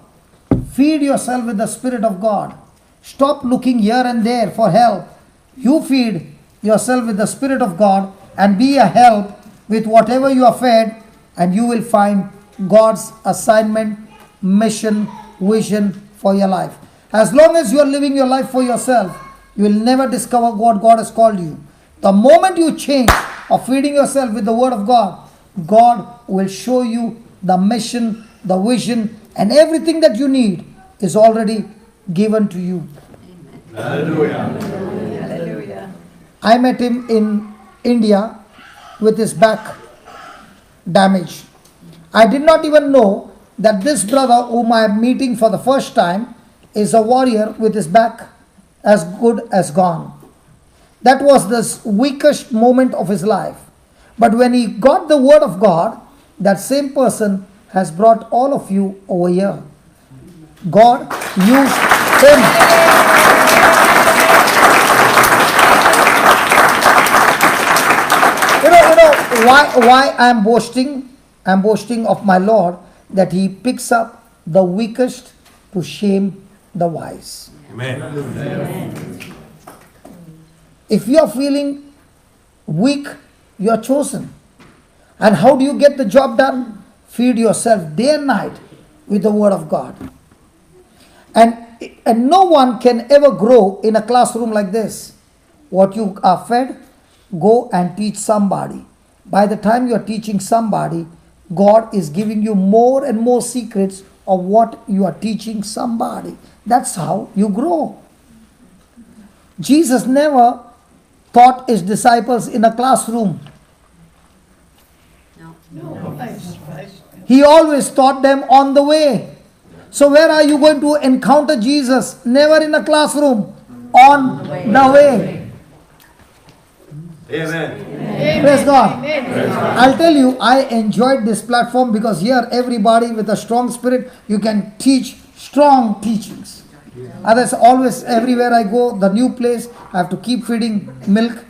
feed yourself with the Spirit of God. Stop looking here and there for help. You feed yourself with the Spirit of God and be a help with whatever you are fed, and you will find God's assignment, mission, vision for your life. As long as you are living your life for yourself, you will never discover what God has called you. The moment you change of feeding yourself with the Word of God, God will show you the mission, the vision, and everything that you need is already given to you. Hallelujah. I met him in India with his back damaged. I did not even know that this brother whom I am meeting for the first time is a warrior with his back as good as gone. That was the weakest moment of his life. But when he got the Word of God, that same person has brought all of you over here. God used him. You know why I am boasting? I am boasting of my Lord that He picks up the weakest to shame the wise. Amen. If you are feeling weak, you are chosen. And how do you get the job done? Feed yourself day and night with the Word of God. And no one can ever grow in a classroom like this. What you are fed, go and teach somebody. By the time you are teaching somebody, God is giving you more and more secrets of what you are teaching somebody. That's how you grow. Jesus never taught his disciples in a classroom. He always taught them on the way. So where are you going to encounter Jesus? Never in a classroom. On the way. Amen. Praise God. I'll tell you, I enjoyed this platform because here everybody with a strong spirit, you can teach strong teachings. Others always, everywhere I go, the new place, I have to keep feeding milk.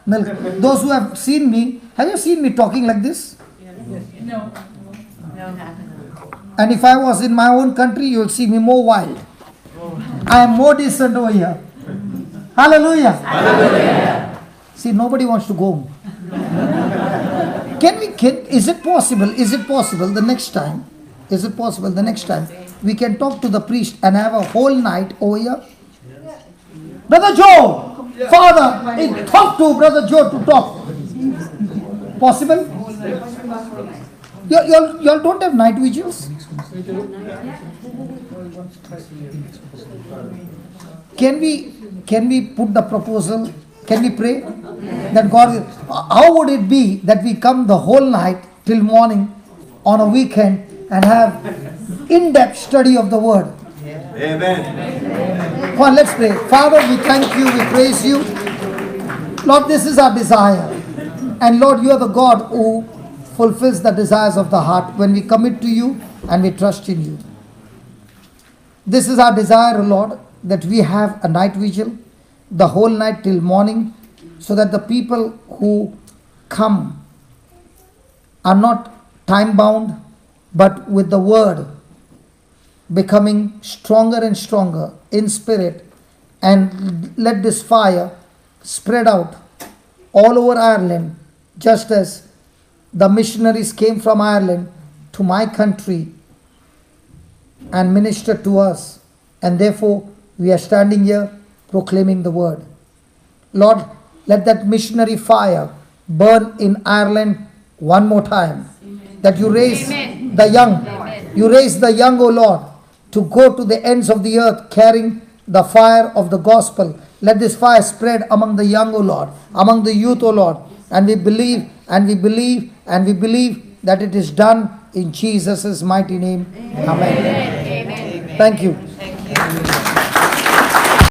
Those who have seen me, have you seen me talking like this? No. And if I was in my own country, you will see me more wild. I am more decent over here. Hallelujah. See, nobody wants to go home. Is it possible the next time? Is it possible the next time we can talk to the priest and have a whole night over here? Brother Joe, Father, talk to Brother Joe to talk. Possible? You all don't have night vigils? Can we put the proposal? Can we pray that God? How would it be that we come the whole night till morning on a weekend and have in-depth study of the Word? Amen. Come on, let's pray. Father, we thank you, we praise you. Lord, this is our desire. And Lord, you are the God who fulfills the desires of the heart when we commit to you and we trust in you. This is our desire, Lord, that we have a night vigil, the whole night till morning, so that the people who come are not time bound, but with the Word becoming stronger and stronger in spirit, and let this fire spread out all over Ireland, just as the missionaries came from Ireland to my country and ministered to us, and therefore we are standing here proclaiming the Word. Lord, let that missionary fire burn in Ireland one more time. Amen. That you raise the young. Amen. You raise the young, O Lord, to go to the ends of the earth carrying the fire of the gospel. Let this fire spread among the young, O Lord, among the youth, O Lord. And we believe, and we believe, and we believe that it is done in Jesus' mighty name. Amen. Amen. Thank you. Thank you.